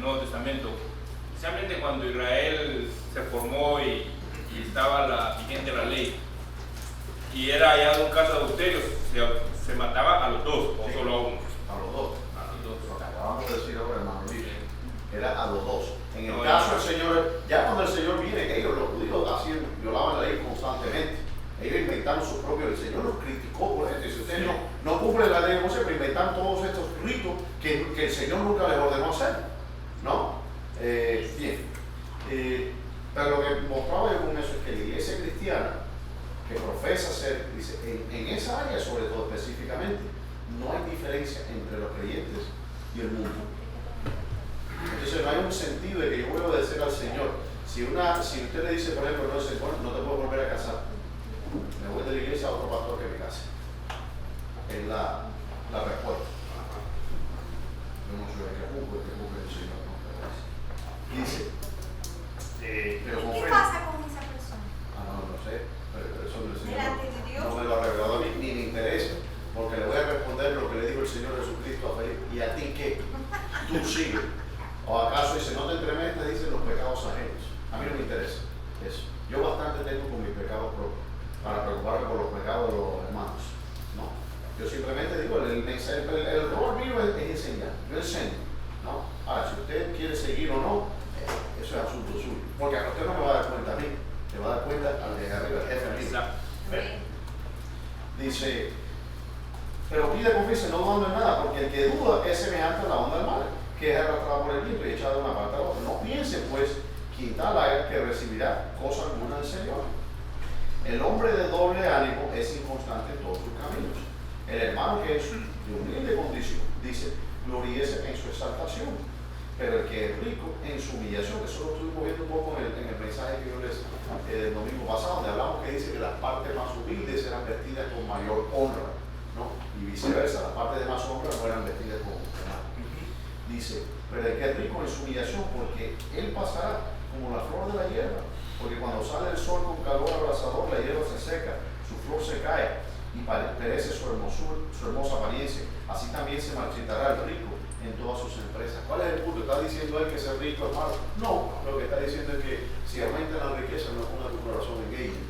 Nuevo Testamento, especialmente cuando Israel se formó y estaba vigente la ley, y era hallado un caso de adulterio, se mataba a los dos, o solo a uno. A los dos. A los dos. Lo que acabamos de decir ahora, hermano Luis, era a los dos. En el No, caso del Señor, ya cuando el Señor viene, ellos, los judíos, violaban la ley constantemente. Ellos inventaron sus propios, el Señor los criticó por esto. Si ustedes no cumplen la ley de Moisés, pero inventan todos estos ritos que el Señor nunca les ordenó hacer. ¿No? Bien. Pero lo que mostraba yo con eso es que la iglesia cristiana, que profesa ser, dice, en esa área sobre todo específicamente, no hay diferencia entre los creyentes y el mundo. Entonces no hay un sentido de que yo voy a obedecer al Señor. Si usted le dice, por ejemplo, no te puedo volver a casar, me voy de la iglesia a otro pastor que me case. Es la respuesta. Yo no soy el que juzgo el Señor. No, dice, pero con ¿Qué fe. pasa con esa persona? No sé, pero eso el Señor Delante de Dios. no me lo ha revelado a mí, ni me interesa, porque le voy a responder lo que le dijo el Señor Jesucristo a Felipe. ¿Y a ti qué? Tú sigue. ¿O acaso dice, no te entremetas, dicen los pecados ajenos? A mí no me interesa eso. Yo bastante tengo con mis pecados propios para preocuparme por los pecados de los hermanos. No. Yo simplemente digo, el rol mío es enseñar. Yo enseño. ¿No? Ahora, si usted quiere seguir o no, eso es asunto suyo. Porque a usted no me va a dar cuenta a mí, le va a dar cuenta al de arriba, al jefe mío. Dice, pero pide confianza, no dudando en nada, porque el que duda es semejante a la onda del mar, que es arrastrada por el viento y echada de una parte a la otra. No piense, pues, quien tal haga que recibirá cosa alguna del Señor. El hombre de doble ánimo es inconstante en todos sus caminos. El hermano que es de humilde condición, dice, gloríese en su exaltación. Pero el que es rico en su humillación, eso lo estuvimos viendo un poco en el mensaje que yo les del domingo pasado, donde hablamos que dice que las partes más humildes eran vestidas con mayor honra, ¿no? Y viceversa, las partes de más honra no eran vestidas con honra. Dice, pero el que es rico en su humillación, porque él pasará como la flor de la hierba, porque cuando sale el sol con calor abrasador, la hierba se seca, su flor se cae y perece su hermosa apariencia. Así también se marchitará el rico en todas sus empresas. ¿Cuál es el punto? ¿Está diciendo él que ser rico es malo? No, lo que está diciendo es que si aumenta la riqueza no ponga tu corazón en ella,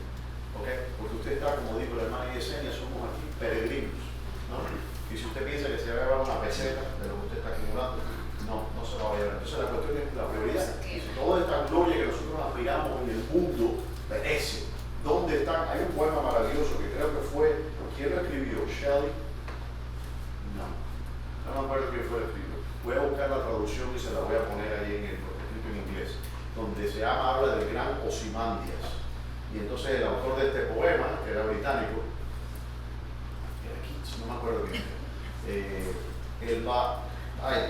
¿okay? Porque usted está, como dijo la hermana Yesenia, somos aquí peregrinos, ¿no? Y si usted piensa que se va a llevar una peseta de lo que usted está acumulando, no se va a llevar. Entonces la cuestión es la prioridad. Si toda esta gloria que nosotros aspiramos en el mundo perece, ¿dónde están? Hay un poema maravilloso que creo que fue, ¿quién lo escribió? Shelley. No me acuerdo quién fue el escritor. Voy a buscar la traducción y se la voy a poner ahí en el escrito en inglés, donde habla del gran Ozymandias. Y entonces el autor de este poema, que era británico, era Keats, no me acuerdo bien, él va,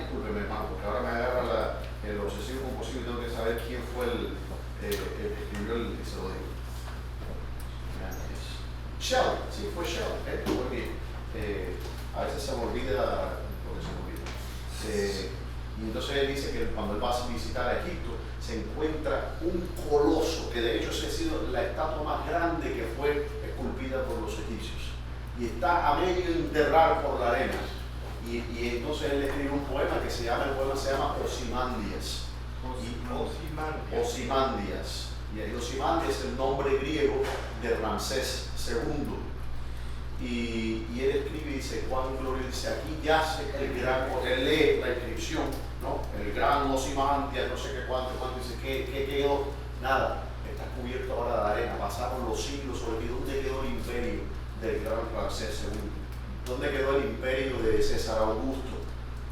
discúlpeme hermano, porque ahora me agarra el obsesivo compulsivo y tengo que saber quién fue el que escribió y se lo digo. Shelley, sí, fue Shelley, muy bien. A veces se me olvida lo que se me olvida. Y entonces él dice que cuando él va a visitar a Egipto se encuentra un coloso, que de hecho esa ha sido la estatua más grande que fue esculpida por los egipcios, y está a medio enterrar por la arena. Y entonces él escribe un poema que el poema se llama Ozymandias. Ozymandias. Y Ozymandias es el nombre griego de Ramsés II. Y él escribe y dice, Juan Gloria dice, aquí yace el gran, él lee la inscripción, ¿no? El gran Ozymandias, no sé qué cuánto, dice, ¿qué quedó? Nada, está cubierto ahora de arena, pasaron los siglos sobre ti. ¿Dónde quedó el imperio del gran Ramsés II? ¿Dónde quedó el imperio de César Augusto?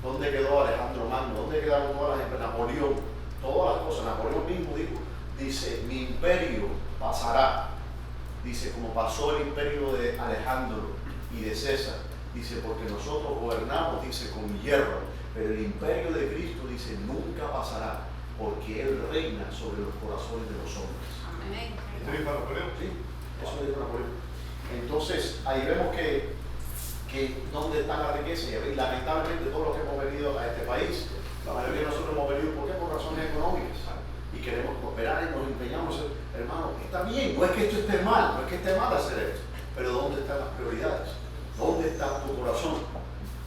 ¿Dónde quedó Alejandro Magno? ¿Dónde quedaron todas las Napoleón? Todas las cosas. Napoleón mismo dice, mi imperio pasará. Dice, como pasó el imperio de Alejandro y de César. Dice, porque nosotros gobernamos, dice, con hierro. Pero el imperio de Cristo, dice, nunca pasará, porque Él reina sobre los corazones de los hombres. Amén. ¿Esto dijo Napoleón? Sí, eso dijo Napoleón. Entonces, ahí vemos que dónde está la riqueza. Y lamentablemente todos los que hemos venido a este país, la mayoría de nosotros hemos venido, ¿por qué? Por razones económicas. Y queremos prosperar y nos empeñamos. Hermano, está bien, no es que esto esté mal, no es que esté mal hacer esto, pero ¿dónde están las prioridades? ¿Dónde está tu corazón?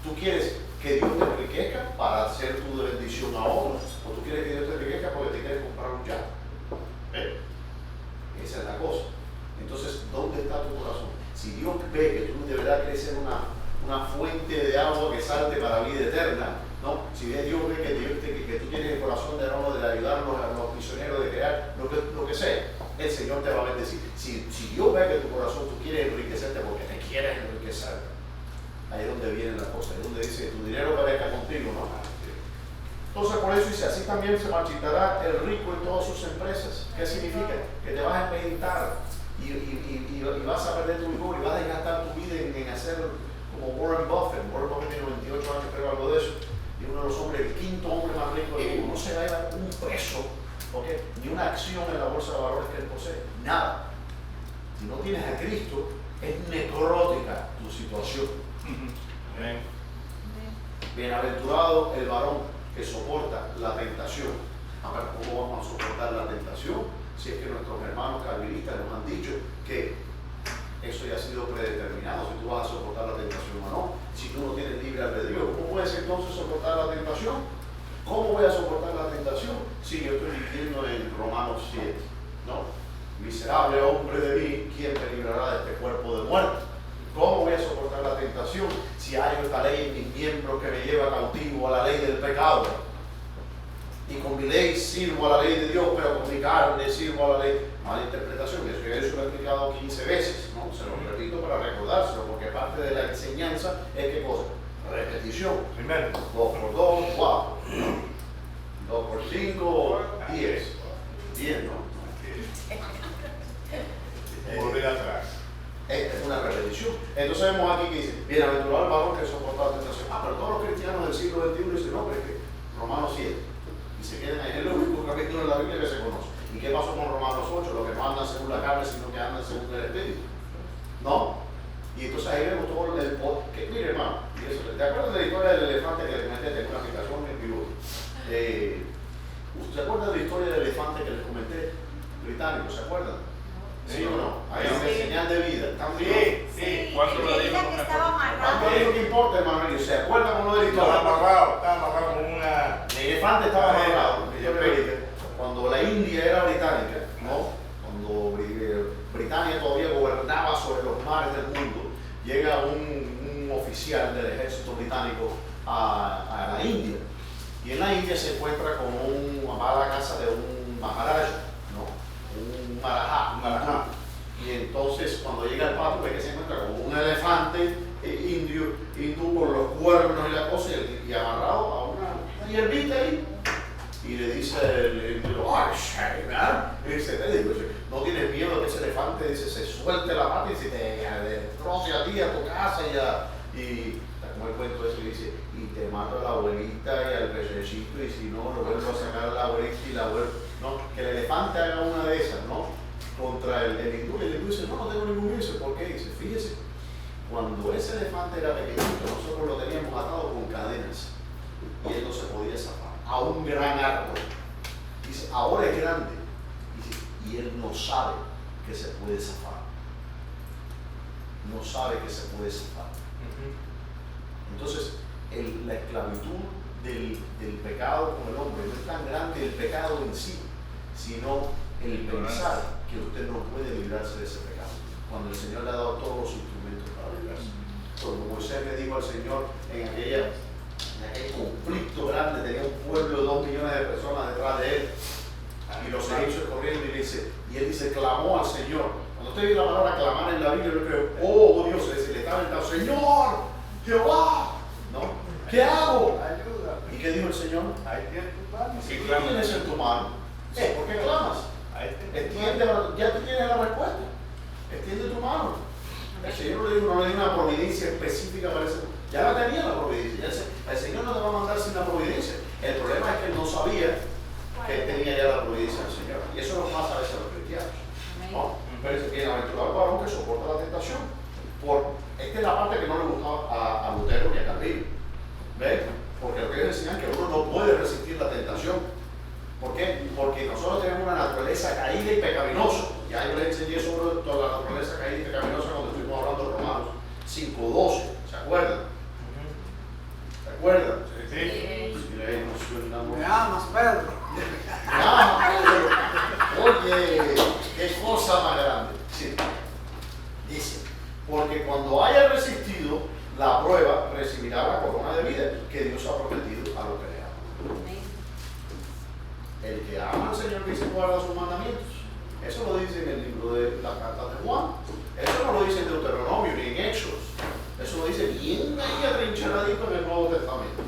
¿Tú quieres que Dios te enriquezca para ser tú de bendición a otros? ¿O tú quieres que Dios te enriquezca porque te quieres comprar un yate? Esa es la cosa. Entonces, ¿dónde está tu corazón? Si Dios ve que tú de verdad quieres ser una fuente de agua que salte para la vida eterna, ¿no? Si Dios ve que tú tienes el corazón de ayudar a los misioneros, de crear lo que sea, el Señor te va a bendecir. Si Dios ve que tu corazón tú quieres enriquecerte porque te quieres enriquecer, ahí es donde viene la cosa, ahí es donde dice tu dinero perezca contigo, ¿no? Entonces por eso dice, así también se marchitará el rico en todas sus empresas. ¿Qué significa? Que te vas a empeditar y vas a perder tu vigor y vas a gastar tu vida en hacer como Warren Buffett. Warren Buffett tiene 98 años, creo, algo de eso. Y uno de los hombres, el quinto hombre más rico del mundo. No se gana un peso, ¿okay? Ni una acción en la bolsa de valores que él posee. Nada. Si no tienes a Cristo, es necrótica tu situación. Bienaventurado el varón que soporta la tentación. A ver, ¿cómo vamos a soportar la tentación? Si es que nuestros hermanos calvinistas nos han dicho que eso ya ha sido predeterminado, si tú vas a soportar la tentación o no. Si tú no tienes libre albedrío, ¿cómo puedes entonces soportar la tentación? ¿Cómo voy a soportar la tentación? Si yo estoy diciendo en Romanos 7, ¿no? Miserable hombre de mí, ¿quién me librará de este cuerpo de muerte? ¿Cómo voy a soportar la tentación si hay esta ley en mis miembros que me lleva cautivo a la ley del pecado? Y con mi ley sirvo a la ley de Dios, pero con mi carne sirvo a la ley. Mala interpretación, eso lo he explicado 15 veces, ¿no? Se lo repito para recordárselo, porque parte de la enseñanza es ¿qué cosa? Repetición. Primero. 2 por 2, 4. 2 por 5, 10. 10, ¿no? Volver atrás. Esta es una repetición. Entonces vemos aquí que dice, bienaventurado el varón que soporta la tentación. Pero todos los cristianos del siglo XXI dicen, no, pero es que Romanos 7. Y se quedan ahí, es el único capítulo de la Biblia que se conoce. ¿Y qué pasó con Romanos 8? Los que no andan según la carne, sino que andan según el Espíritu. ¿No? Y entonces ahí vemos todo el poder. Mire, hermano, ¿te acuerdas de la historia del elefante que les comenté? Tengo una aplicación en vivo. ¿Usted se acuerda de la historia del elefante que les comenté? Británico, ¿se acuerdan? ¿Sí o no? Ahí es una señal de vida. Sí. ¿Cuánto lo dijo? que estaba amarrado. ¿Cuánto es lo que importa, hermano? ¿Se acuerdan uno de la Estaba historia? amarrado con una... El elefante estaba amarrado. Cuando la India era británica, ¿no? Cuando Britania todavía gobernaba sobre los mares del mundo, llega un oficial del ejército británico a la India. Y en la India se encuentra va a la casa de un maharaja, ¿no? Un marajá. Y entonces cuando llega al patio ve que se encuentra con un elefante hindú con los cuernos y la cosa y amarrado a una hierbita ahí. Y le dice el hindú, ¡ay, man! Y dice, no tienes miedo que ese elefante se suelte la pata y se te destroce a ti, a tu casa y como el cuento ese que dice, y te mato a la abuelita y al pececito y si no, lo vuelvo a sacar a la abuelita y la vuelvo, ¿no? Que el elefante haga una de esas, ¿no? Contra el hindú. Y el hindú dice, no tengo ningún miedo. ¿Por qué? Dice, fíjese, cuando ese elefante era pequeñito, nosotros lo teníamos atado con cadenas y él no se podía zafar a un gran árbol. Dice, ahora es grande. Dice, y él no sabe que se puede zafar. No sabe que se puede zafar. Entonces, la esclavitud del pecado con el hombre no es tan grande el pecado en sí, sino el pensar que usted no puede librarse de ese pecado, cuando el Señor le ha dado todos los instrumentos para librarse. Cuando Moisés le dijo al Señor en aquel conflicto grande, tenía un pueblo de 2 millones de personas detrás de él, y los egipcios corriendo, y él dice, clamó al Señor. Cuando usted ve la palabra clamar en la Biblia, yo creo, oh Dios, le estaba gritando, Señor, Jehová, ¿no? ¿Qué hago? Ayuda. ¿Y qué dijo el Señor? Ahí tienes tu mano. ¿Qué tienes en tu mano? ¿Por qué clamas? Ya tú tienes la respuesta. Extiende tu mano. El Señor no le dio una providencia específica para eso. Ya la tenía la providencia. El Señor no te va a mandar sin la providencia. El problema es que él no sabía que él tenía ya la providencia del Señor. Y eso nos pasa a veces a los cristianos. ¿No? Pero es bienaventurado el varón que soporta la tentación. Esta es la parte que no le gustaba a Lutero ni a Calvino. ¿Ves? Porque lo que ellos enseñan es que uno no puede resistir la tentación. ¿Por qué? Porque nosotros tenemos una naturaleza caída y pecaminosa. Ya yo les enseñé sobre toda la naturaleza caída y pecaminosa cuando estuvimos hablando de Romanos 5:12. ¿Se acuerdan? ¿Se acuerdan? Sí. Me amas, Pedro. Oye, qué cosa más grande. Sí. Dice, porque cuando haya resistido la prueba, recibirá la corona de vida que Dios ha prometido a los que le aman. El que ama al Señor dice guarda sus mandamientos. Eso lo dice en el libro de la carta de Juan. Eso no lo dice en Deuteronomio ni en Hechos. Eso lo dice bien ahí atrincheradito en el Nuevo Testamento.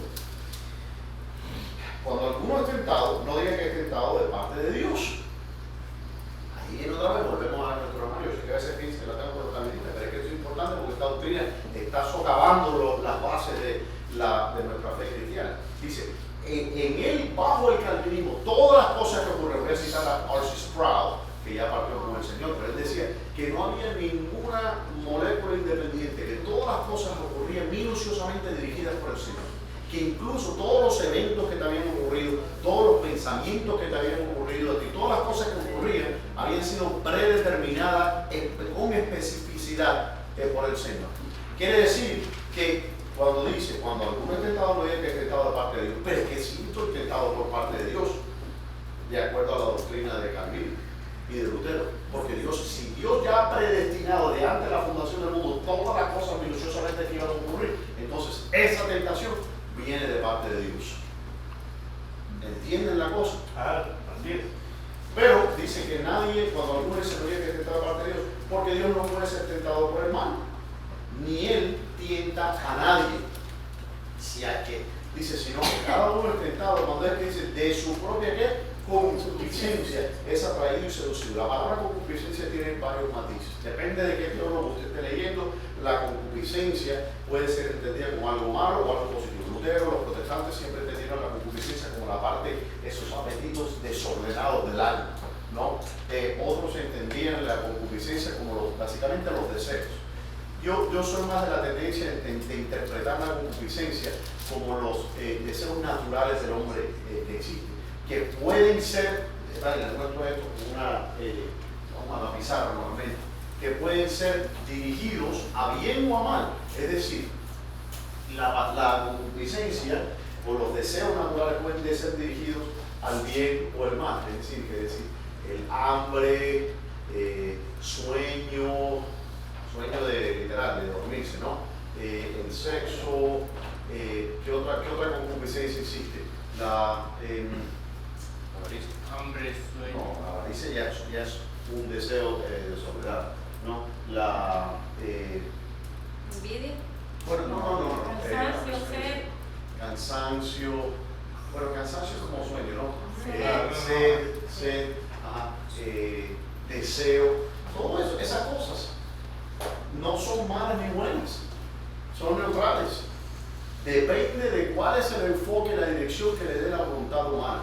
Cuando alguno esté tentado, no diga que es tentado de parte de Dios. Ahí en otra vez volvemos a nuestro hermano. Yo sé que a veces piensa que la tengo por los caminos, pero es que eso es importante porque esta doctrina está socavando las bases de nuestra fe cristiana. Dice, en él, bajo el calvinismo, todas las cosas que ocurren, voy a citar a R.C. Sproul, que ya partió con el Señor, pero él decía que no había ninguna molécula independiente, que todas las cosas ocurrían minuciosamente dirigidas por el Señor, que incluso todos los eventos que te habían ocurrido, todos los pensamientos que te habían ocurrido a ti, todas las cosas que ocurrían habían sido predeterminadas con especificidad por el Señor. Quiere decir que cuando alguno es tentado, no diga que es tentado de parte de Dios, pero es que sí estoy tentado por parte de Dios, de acuerdo a la doctrina de Calvino y de Lutero, porque si Dios ya ha predestinado de antes de la fundación del mundo todas las cosas minuciosamente que iban a ocurrir, entonces esa tentación viene de parte de Dios. ¿Entienden la cosa? Así es. Pero dice que nadie, cuando alguno dice no diga que es tentado de parte de Dios, porque Dios no puede ser tentado por el mal, ni Él tienta a nadie. Si hay que, dice, sino que cada uno es tentado, cuando es que dice de su propia ¿qué? Concupiscencia es atraído y seducido. La palabra concupiscencia tiene varios matices. Depende de qué teólogo usted esté leyendo. La concupiscencia puede ser entendida como algo malo o algo positivo. Lutero, los protestantes siempre entendieron la concupiscencia como la parte de esos apetitos desordenados del alma, ¿no? Otros entendían la concupiscencia como básicamente los deseos. Yo soy más de la tendencia de interpretar la concupiscencia como los deseos naturales del hombre que existen, que pueden ser, les muestro esto como vamos a la pizarra normalmente, que pueden ser dirigidos a bien o a mal. Es decir, la concupiscencia o los deseos naturales pueden ser dirigidos al bien o al mal. Es decir, el hambre, sueño literal, de dormirse, ¿no? El sexo, ¿qué otra concupiscencia existe? La avaricia. Hambre, sueño. No, la avaricia ya es un deseo desordenado, ¿no? La ¿Envidia? bueno, no. Cansancio, sed. Cansancio. Bueno, cansancio es como sueño, ¿no? Sed. Sed, deseo, todo eso, esas cosas no son malas ni buenas, son neutrales. Depende de cuál es el enfoque y la dirección que le dé la voluntad humana.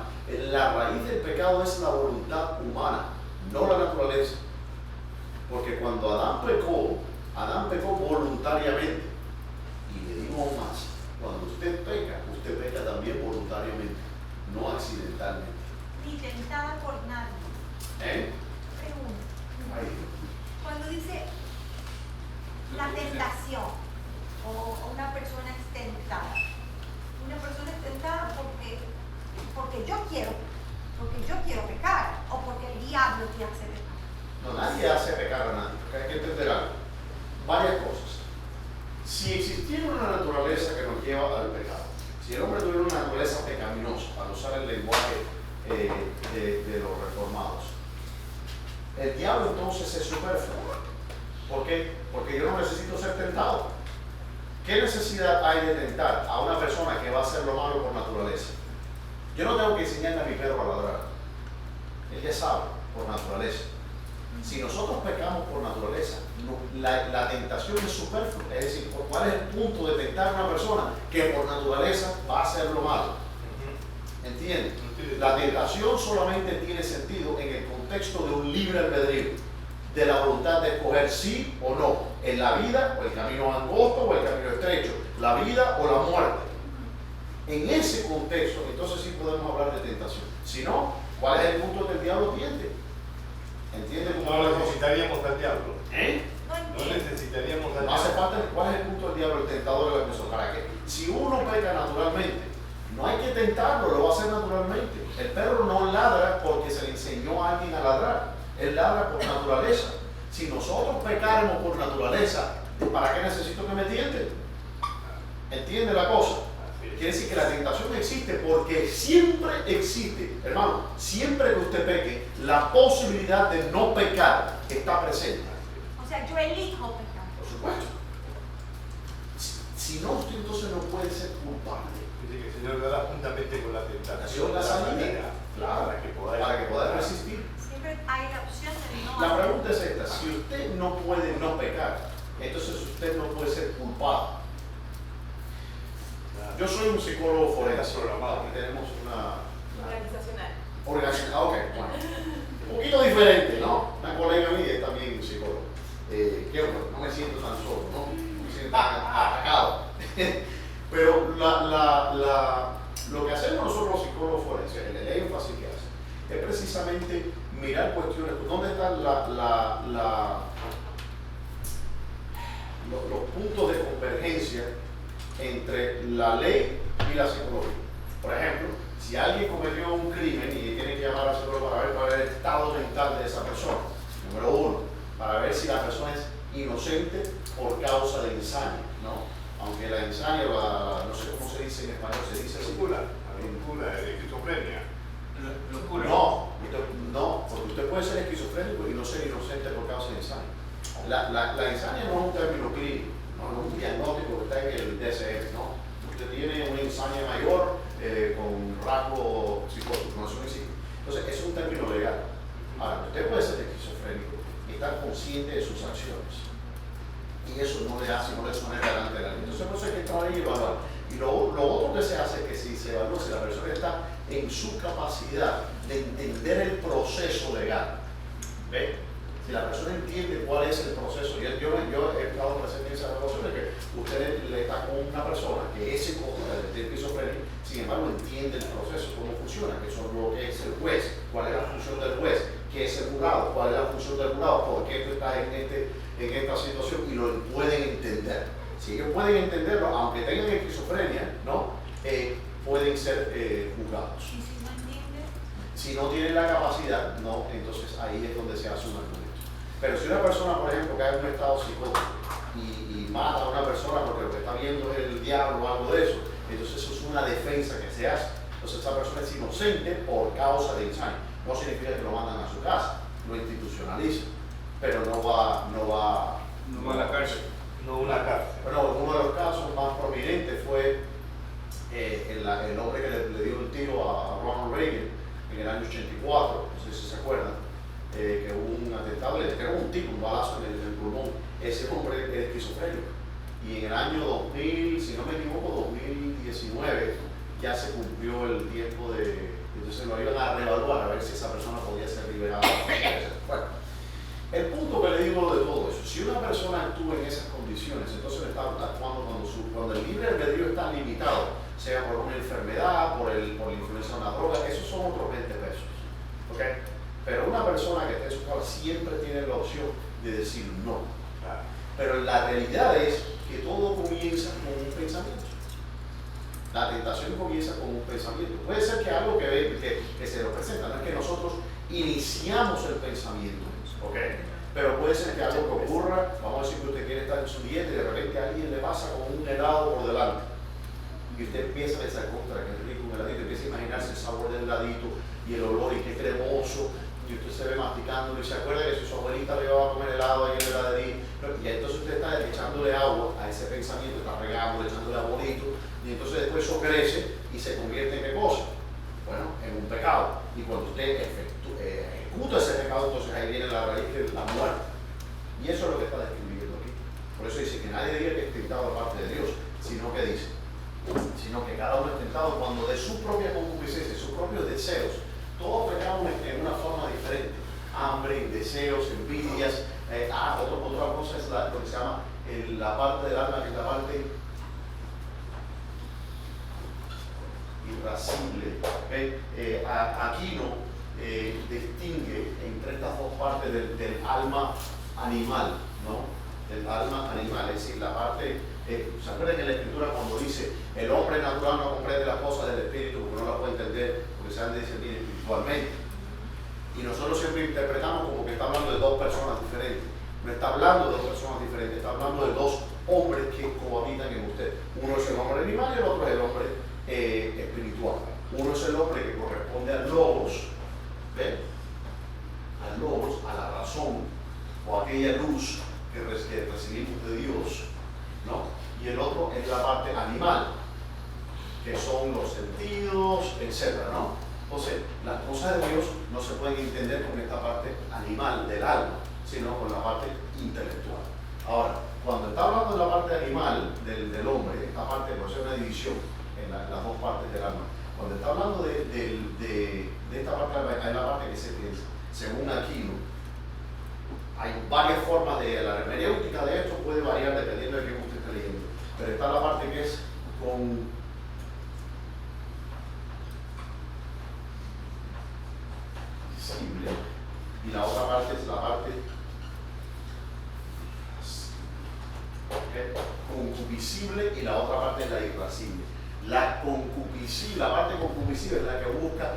La raíz del pecado es la voluntad humana, no la naturaleza. Porque cuando Adán pecó voluntariamente. Y le digo aún más, cuando usted peca también voluntariamente, no accidentalmente. Ni tentada por nadie. Pregunta. Ahí. Cuando dice la tentación o una persona es tentada, una persona es tentada porque yo quiero pecar o porque el diablo te hace pecar. No, nadie hace pecar a nadie, porque hay que entender algo. Varias cosas. Si existiera una naturaleza que nos lleva al pecado, si el hombre tuviera una naturaleza pecaminosa, para usar el lenguaje de los reformados, el diablo entonces es superfluo. ¿Por qué? Porque yo no necesito ser tentado. ¿Qué necesidad hay de tentar a una persona que va a hacer lo malo por naturaleza? Yo no tengo que enseñarle a mi perro a ladrar. Él ya sabe, por naturaleza. Si nosotros pecamos por naturaleza, la tentación es superflua. Es decir, ¿cuál es el punto de tentar a una persona que por naturaleza va a hacer lo malo? ¿Entiendes? La tentación solamente tiene sentido en el contexto de un libre albedrío, de la voluntad de escoger sí o no, en la vida o el camino angosto o el camino estrecho, la vida o la muerte. En ese contexto, entonces sí podemos hablar de tentación. Si no, ¿cuál es el punto que el diablo tiende? ¿Entiendes? No necesitaríamos al diablo. No No necesitaríamos al No hace diablo. falta. ¿Cuál es el punto del diablo, el tentador de la persona? ¿Para qué? Si uno peca naturalmente, no hay que tentarlo, lo va a hacer naturalmente. El perro no ladra porque se le enseñó a alguien a ladrar. Él ladra por naturaleza. Si nosotros pecáramos por naturaleza, ¿para qué necesito que me tienten? ¿Entiende la cosa? Quiere decir que la tentación existe porque siempre existe, hermano, siempre que usted peque, la posibilidad de no pecar está presente. O sea, yo elijo pecar. Por supuesto. Si no, usted entonces no puede ser culpable. Dice que el Señor dará juntamente con la tentación la salida. manera Claro, para que podáis resistir. Siempre hay la opción de no La hacer. pregunta es esta: si usted no puede no pecar, entonces usted no puede ser culpado. Yo soy un psicólogo forense. Aquí tenemos una Organizacional. organización. Ok, bueno. Un poquito diferente, ¿no? Una colega mía es también psicóloga. Que bueno, no me siento tan solo, ¿no? Me siento atacado. Pero lo que hacemos nosotros los psicólogos forenses, el énfasis que hace, es precisamente mirar cuestiones. ¿Dónde están los puntos de convergencia entre la ley y la psicología? Por ejemplo, si alguien cometió un crimen y tiene que llamar al psicólogo para ver cuál es el estado mental de esa persona, número uno, para ver si la persona es inocente por causa de ensaña, ¿no? Aunque la ensaña, no sé cómo se dice en español, se dice así. locura, esquizofrenia. Locura. No, porque usted puede ser esquizofrénico y no ser inocente por causa de ensaña. La ensaña no es un término clínico, no es un diagnóstico que está en el DSM, ¿no? Usted tiene una ensaña mayor con rasgo psicótico, no es un psicótico. Entonces, es un término legal. Ahora, usted puede ser esquizofrénico y estar consciente de sus acciones. Y eso no le hace, no le somete delante de la ley. Entonces, por eso hay que entrar ahí y evaluar. Y lo otro que se hace es que si se evalúa, si la persona está en su capacidad de entender el proceso legal, ¿ve? Si la persona entiende cuál es el proceso, yo he estado presente en esa evaluación de que usted le está con una persona que es psicóloga, de esquizofrenia, sin embargo entiende el proceso, cómo funciona, qué son lo que es el juez, cuál es la función del juez, qué es el jurado, cuál es la función del jurado, por qué tú estás en esta situación, y lo pueden entender. Si ellos pueden entenderlo, aunque tengan esquizofrenia, ¿no? Pueden ser juzgados. Y si no entiende, Si no tienen la capacidad, no, entonces ahí es donde se hace un argumento. Pero si una persona, por ejemplo, cae en un estado psicótico y mata a una persona porque lo que está viendo es el diablo o algo de eso, entonces eso es una defensa que se hace. Entonces esa persona es inocente por causa de ensaño. No significa que lo mandan a su casa, lo institucionaliza, pero no va No va a la cárcel. No una cárcel. Bueno, uno de los casos más prominentes fue el hombre que le dio un tiro a Ronald Reagan en el año 84, no sé si se acuerdan, que hubo un atentado, le dieron un tiro, un balazo en el pulmón. Ese hombre es esquizofrénico. Y en el año 2000, si no me equivoco, 2019, ya se cumplió el tiempo entonces lo iban a reevaluar a ver si esa persona podía ser liberada. Bueno, el punto que le digo de todo eso, si una persona actúa en esas condiciones, entonces le está actuando cuando el libre albedrío está limitado, sea por una enfermedad, por la influencia de una droga, esos son otros 20 pesos. ¿Okay? Pero una persona que esté en su casa siempre tiene la opción de decir no. Pero la realidad es que todo comienza con un pensamiento. La tentación comienza con un pensamiento. Puede ser que algo que se nos presenta, no es que nosotros iniciamos el pensamiento, ¿ok? Pero puede ser que algo que ocurra, vamos a decir que usted quiere estar en su dieta y de repente a alguien le pasa con un helado por delante. Y usted empieza a pensar, contra, que es rico un heladito, empieza a imaginarse el sabor del heladito y el olor y qué cremoso. Y usted se ve masticando y se acuerda que su abuelita le iba a comer helado ahí en el heladería. Y entonces usted está echándole agua a ese pensamiento, está regando, echándole abuelito. Y entonces después eso crece y se convierte en qué cosa? Bueno, en un pecado. Y cuando usted ejecuta ese pecado, entonces ahí viene la raíz de la muerte. Y eso es lo que está describiendo aquí. Por eso dice que nadie diga que es tentado aparte de Dios, sino que cada uno es tentado cuando de su propia concupiscencia, sus propios deseos, todos pecamos en una forma diferente. Hambre, deseos, envidias. Otra cosa es lo que se llama la parte del alma, que es la parte irascible. Aquino distingue entre estas dos partes del alma animal, ¿no? Del alma animal, es decir, la parte, ¿se acuerdan en la escritura cuando dice el hombre natural no comprende las cosas del espíritu porque no las puede entender, porque se han de discernir espiritualmente? Y nosotros siempre interpretamos como que está hablando de dos personas diferentes. No está hablando de dos personas diferentes, está hablando de dos hombres que cohabitan en usted. Uno es el hombre animal y el otro es el hombre espiritual. Uno es el hombre que corresponde al logos, ¿ven? Al logos, a la razón, o a aquella luz que recibimos de Dios, ¿no? Y el otro es la parte animal, que son no se pueden entender con esta parte animal del alma, sino con la parte intelectual. Ahora, cuando está hablando de la parte animal del hombre, esta parte puede ser una división en las dos partes del alma. Cuando está hablando de esta parte, hay la parte que se piensa, según Aquino, hay varias formas de, la hermenéutica de esto puede variar dependiendo de quién usted esté leyendo, pero está la parte que es con y la otra parte es la parte concupiscible y la otra parte es la irascible. La concupiscible, la parte concupiscible es la que busca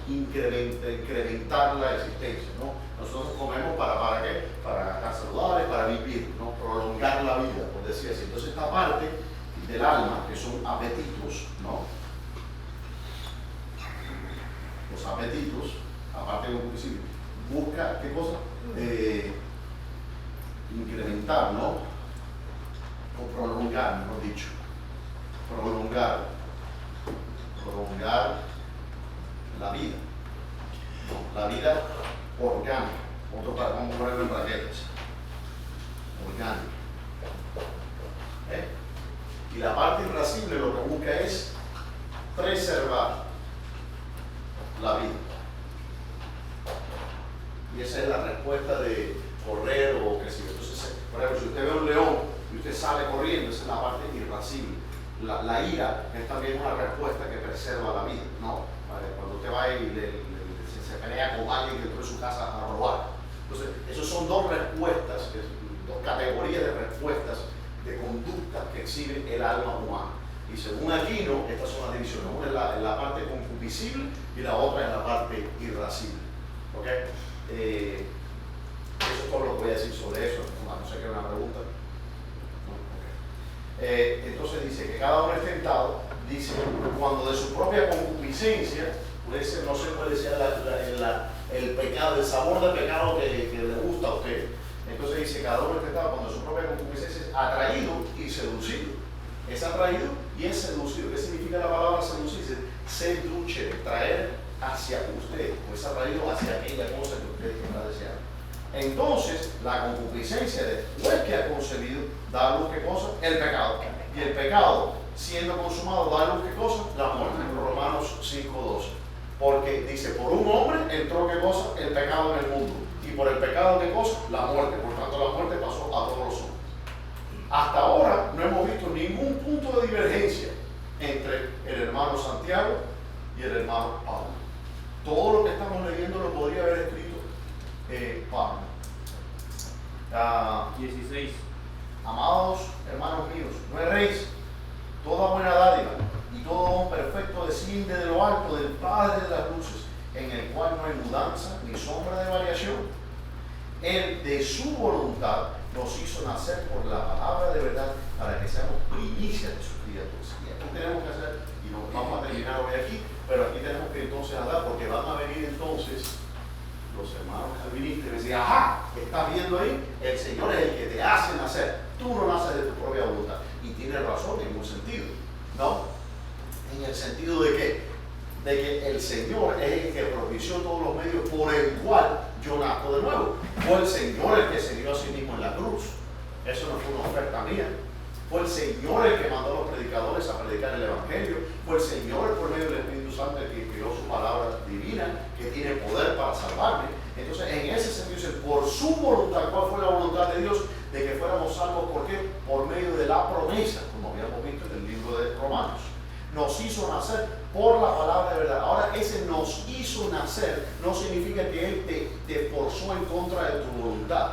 incrementar la existencia, ¿no? Nosotros comemos ¿para qué? Para estar saludables, para vivir, ¿no? Prolongar la vida, por decir así. Entonces esta parte del alma, que son apetitos, ¿no? Los apetitos, aparte de concupiscible, busca, ¿qué cosa? Incrementar, ¿no? O prolongar, mejor dicho. Prolongar la vida. La vida orgánica. Vamos a ponerlo en braquetas. Orgánica. Y la parte irascible lo que busca es preservar la vida. Y esa es la respuesta de correr o qué sé yo. Entonces, por ejemplo, si usted ve un león y usted sale corriendo, esa es la parte irascible. La ira es también una respuesta que preserva la vida, ¿no? Cuando usted va y se pelea con alguien que entró en su casa a robar. Entonces, esas son dos respuestas, dos categorías de respuestas de conductas que exhibe el alma humana. Y según Aquino, estas son las divisiones. Una es la parte concupiscible y la otra es la parte irascible. ¿Ok? Eso es todo lo que voy a decir sobre eso. No sé qué es una pregunta. Entonces dice que cada uno es tentado, dice, cuando de su propia concupiscencia, no se puede decir el pecado, el sabor del pecado que le gusta a usted. Entonces dice, cada uno es tentado cuando de su propia concupiscencia es atraído y seducido. Es atraído y es seducido. ¿Qué significa la palabra seducir? Seducere, traer hacia usted, o es atraído hacia aquella cosa que usted está deseando. Entonces, la concupiscencia, después que ha concebido, da a luz ¿qué cosa? El pecado. Y el pecado, siendo consumado, da a luz ¿qué cosa? La muerte. Romanos 5:12. Porque dice, por un hombre entró ¿qué cosa? El pecado en el mundo. Y por el pecado ¿qué cosa? La muerte. Por tanto, la muerte pasó a todos los hombres. Hasta ahora no hemos visto ningún punto de divergencia entre el hermano Santiago y el hermano Pablo. Todo lo que estamos leyendo lo podría haber escrito Pablo. 16. Amados hermanos míos, no erréis, toda buena dádiva y todo don perfecto desciende de lo alto del Padre de las luces, en el cual no hay mudanza ni sombra de variación. Él de su voluntad nos hizo nacer por la palabra de verdad para que seamos primicias de sus criaturas. Y esto tenemos que hacer, y nos vamos a terminar hoy aquí, pero aquí tenemos que entonces hablar, porque van a venir entonces los hermanos calvinistas y me decían, ajá, ¿estás viendo ahí? El Señor es el que te hace nacer, tú no naces de tu propia voluntad. Y tiene razón en un sentido, ¿no? En el sentido de que el Señor es el que propició todos los medios por el cual yo nazco de nuevo. Fue el Señor el que se dio a sí mismo en la cruz. Eso no fue una oferta mía. Fue el Señor el que mandó a los predicadores a predicar el Evangelio. Fue el Señor por medio del Espíritu Santo el que creó su palabra divina, que tiene poder para salvarme. Entonces, en ese sentido, por su voluntad, ¿cuál fue la voluntad de Dios? De que fuéramos salvos, ¿por qué? Por medio de la promesa, como habíamos visto en el libro de Romanos. Nos hizo nacer por la palabra de verdad. Ahora, ese nos hizo nacer no significa que Él te forzó en contra de tu voluntad,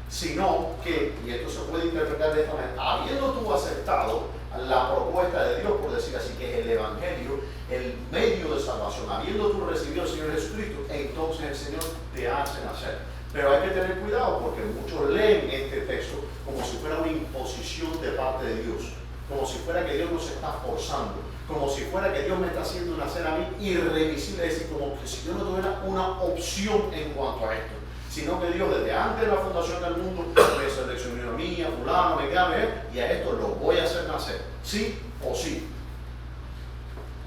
sino que, y esto se puede interpretar de esta manera, habiendo tú aceptado la propuesta de Dios, por decir así, que es el Evangelio, el medio de salvación, habiendo tú recibido al Señor Jesucristo, entonces el Señor te hace nacer. Pero hay que tener cuidado porque muchos leen este texto como si fuera una imposición de parte de Dios, como si fuera que Dios nos está forzando, como si fuera que Dios me está haciendo nacer a mí irremisible, es decir, como que si yo no tuviera una opción en cuanto a esto, sino que Dios desde antes de la fundación del mundo me seleccionó a mí, a fulano, me llame, y a esto lo voy a hacer nacer, sí o sí.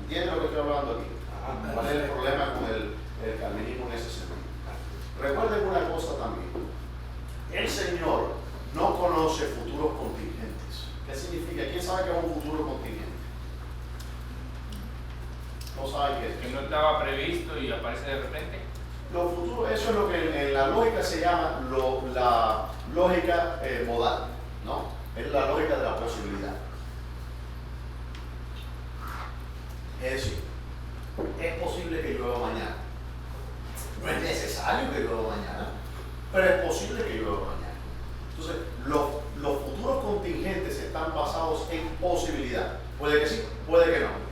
¿Entienden lo que estoy hablando aquí? ¿Cuál es el problema con el calvinismo en ese sentido? Recuerden una cosa también. El Señor no conoce futuros contingentes. ¿Qué significa? ¿Quién sabe qué es un futuro contingente? No saben qué es. Que no estaba previsto y aparece de repente. Lo futuro, eso es lo que en la lógica se llama la lógica modal, ¿no? Es la lógica de la posibilidad. Es decir, es posible que llueva mañana. No es necesario que llueva mañana, pero es posible que llueva mañana. Entonces, los futuros contingentes están basados en posibilidad. Puede que sí, puede que no.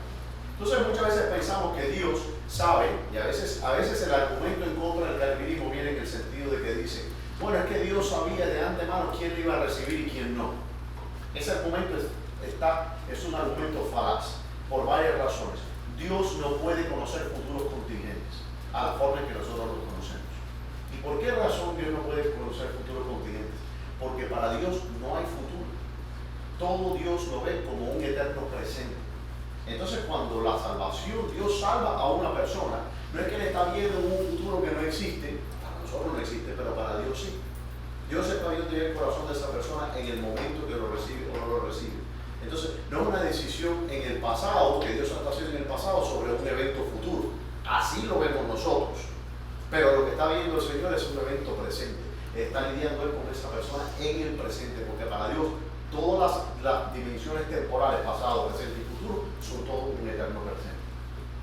Entonces, muchas veces pensamos que Dios sabe, y a veces el argumento en contra del calvinismo viene en el sentido de que dice, bueno, es que Dios sabía de antemano quién le iba a recibir y quién no. Ese argumento es un argumento falaz, por varias razones. Dios no puede conocer futuros contingentes a la forma en que nosotros los conocemos. ¿Y por qué razón Dios no puede conocer futuros contingentes? Porque para Dios no hay futuro. Todo Dios lo ve como un eterno presente. Entonces, cuando la salvación, Dios salva a una persona, no es que le está viendo un futuro que no existe, para nosotros no existe, pero para Dios sí. Dios está viendo el corazón de esa persona en el momento que lo recibe o no lo recibe. Entonces, no es una decisión en el pasado, que Dios está haciendo en el pasado sobre un evento futuro. Así lo vemos nosotros. Pero lo que está viendo el Señor es un evento presente. Está lidiando Él con esa persona en el presente, porque para Dios todas las dimensiones temporales, pasado, presente y futuro, son todo un eterno presente.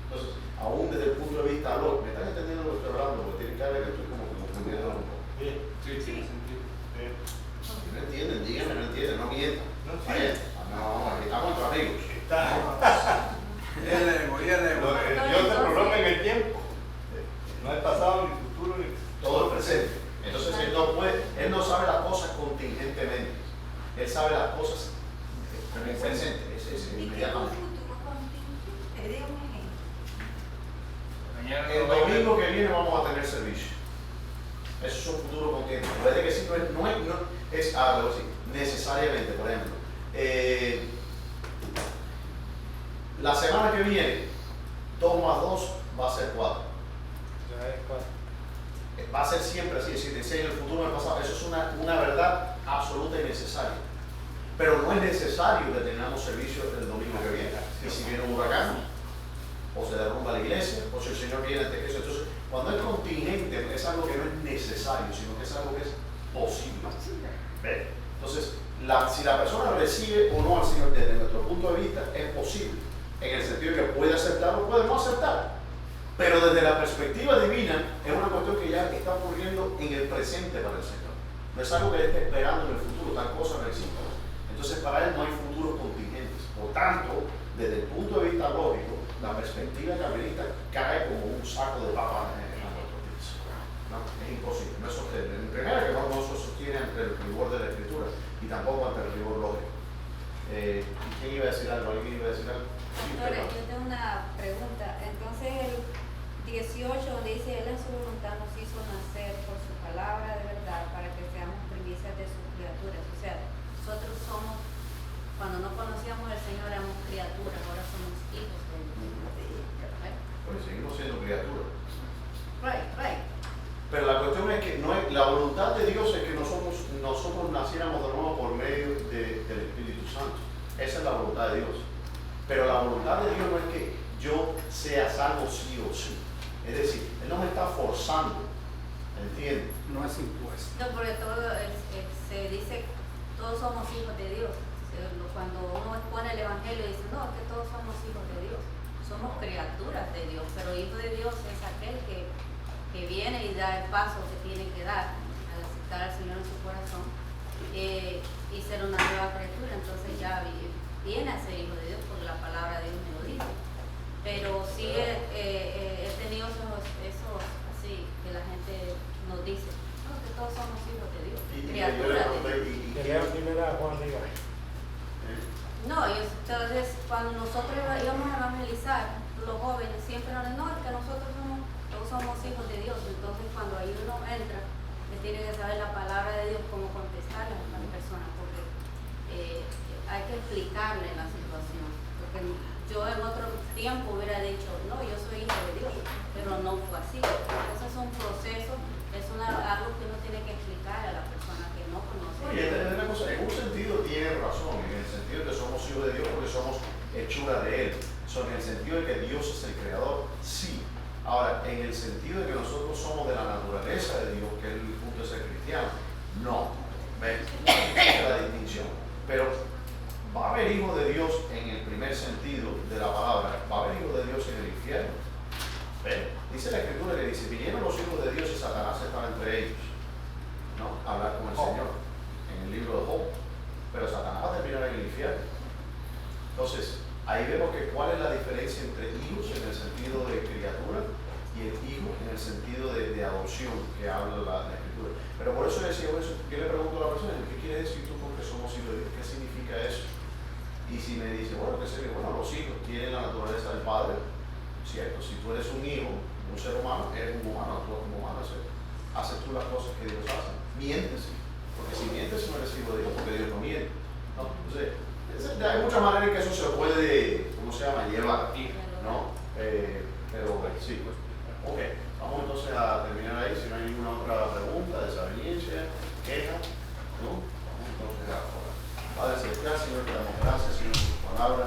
Entonces, aún desde el punto de vista lógico, ¿me están entendiendo lo que estoy hablando? Porque tienen que ver que estoy como confundiendo un poco. Sí, tiene sentido. Si no entienden, díganme, no entienden, no mientan. No, sí. No, aquí estamos entre amigos. El ego, y el ego. Dios se prolonga en el tiempo. No es pasado, ni futuro, ni Todo el presente. Entonces Él no sabe las cosas contingentemente. Él sabe las cosas en el presente. Es ¿Y qué es un inmediatamente. futuro contingente? Te doy un ejemplo. Mañana El no va a haber- domingo que viene vamos a tener servicio. Eso es un futuro contingente. Puede que sí, no es algo así. Necesariamente, por ejemplo. La semana que viene, 2 más 2 va a ser 4. Va a ser siempre así, es decir, decía en el futuro, en el pasado. Eso es una verdad absoluta y necesaria. Pero no es necesario que tengamos servicio el domingo que viene. Y si viene un huracán, o se derrumba la iglesia, o si el Señor viene antes que eso. Entonces, cuando es contingente, es algo que no es necesario, sino que es algo que es posible. ¿Ve? Entonces, si la persona recibe o no al Señor desde nuestro punto de vista, es posible. En el sentido de que puede aceptar o puede no aceptar. Pero desde la perspectiva divina, es una cuestión que ya está ocurriendo en el presente para el Señor. No es algo que Él esté esperando en el futuro, tal cosa no existe. Entonces, para Él no hay futuros contingentes. Por tanto, desde el punto de vista lógico, la perspectiva calvinista cae como un saco de papas en nuestros pies. No, es imposible, no es sostenible. En primera, que no se sostiene ante el rigor de la Escritura y tampoco ante el rigor lógico. ¿Y quién iba a decir algo? ¿Alguien iba a decir algo? Sí, Doctora, perdón. yo tengo una pregunta. Entonces, el 18 donde dice, Él en su voluntad nos hizo nacer por su palabra de verdad para que seamos primicias de sus criaturas. O sea, nosotros somos, cuando no conocíamos al Señor, éramos criaturas, ahora somos hijos de Dios. Right? Pues seguimos siendo criaturas. Right. Pero la cuestión es que la voluntad de Dios es que nosotros naciéramos de nuevo por medio del Espíritu Santo. Esa es la voluntad de Dios. Pero la voluntad de Dios no es que yo sea salvo sí o sí. Es decir, Él no me está forzando. ¿Entiendes? No es impuesto. No, porque se dice, todos somos hijos de Dios. Cuando uno expone el Evangelio, dice, no, es que todos somos hijos de Dios. Somos criaturas de Dios, pero hijo de Dios es aquel que viene y da el paso que tiene que dar al aceptar al Señor en su corazón y ser una nueva criatura. Entonces ya viene a ser hijo de Dios porque la palabra de Dios me lo dice. Pero sí he tenido esos así que la gente nos dice, no, que todos somos hijos de Dios, criaturas de Dios. Que lea primera Juan, diga. No, y entonces cuando nosotros íbamos a evangelizar, los jóvenes siempre nos dicen, no, es que nosotros todos somos hijos de Dios. Entonces cuando ahí uno entra, le tiene que saber la palabra de Dios, cómo contestarle a las personas, porque hay que explicarle la situación, porque yo en otro tiempo hubiera dicho, no, yo soy hijo de Dios, pero no fue así. Eso es un proceso, es algo que uno tiene que explicar a la persona que no conoce. Oye, una cosa, en un sentido tiene razón, en el sentido de que somos hijos de Dios porque somos hechura de Él. En el sentido de que Dios es el creador, sí. Ahora, en el sentido de que nosotros somos de la naturaleza de Dios, que es el punto de ser cristiano, no. ¿Ves? Esa es la distinción. Pero va a haber hijos de Dios en el primer sentido de la palabra, va a haber hijos de Dios en el infierno. ¿Ves? Dice la Escritura que dice, vinieron los hijos de Dios y Satanás estaba entre ellos, ¿no? Hablar con el Señor, en el libro de Job. Pero Satanás va a terminar en el infierno. Entonces, ahí vemos que cuál es la diferencia entre hijos en el sentido de criatura y el hijo en el sentido de adopción que habla la Escritura. Pero por eso decía eso, yo le pregunto a la persona, ¿qué quiere decir tú con que somos hijos de Dios? ¿Qué significa eso? Y si me dice, bueno, ¿qué sería? Bueno, los hijos tienen la naturaleza del Padre, ¿cierto? Si tú eres un hijo, un ser humano, eres un humano, tú como humano haces tú las cosas que Dios hace. Mientes, porque si mientes no eres hijo de Dios, porque Dios no miente, ¿no? Entonces, hay muchas maneras en que eso se puede, ¿cómo se llama?, llevar, ¿no? Pero sí, pues. Ok, vamos entonces a terminar ahí, si no hay ninguna otra pregunta, desaveniencia, queja, ¿no? Vamos entonces a orar. Padre Celestial, Señor, te damos gracias, Señor, por tu palabra,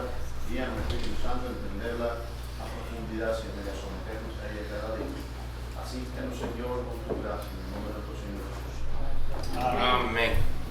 guíanos, Espíritu Santo, entenderla a profundidad, Señor, y a someternos a ella cada día. Asístenos, Señor, con tu gracia, en el nombre de nuestro Señor Jesús. Amén.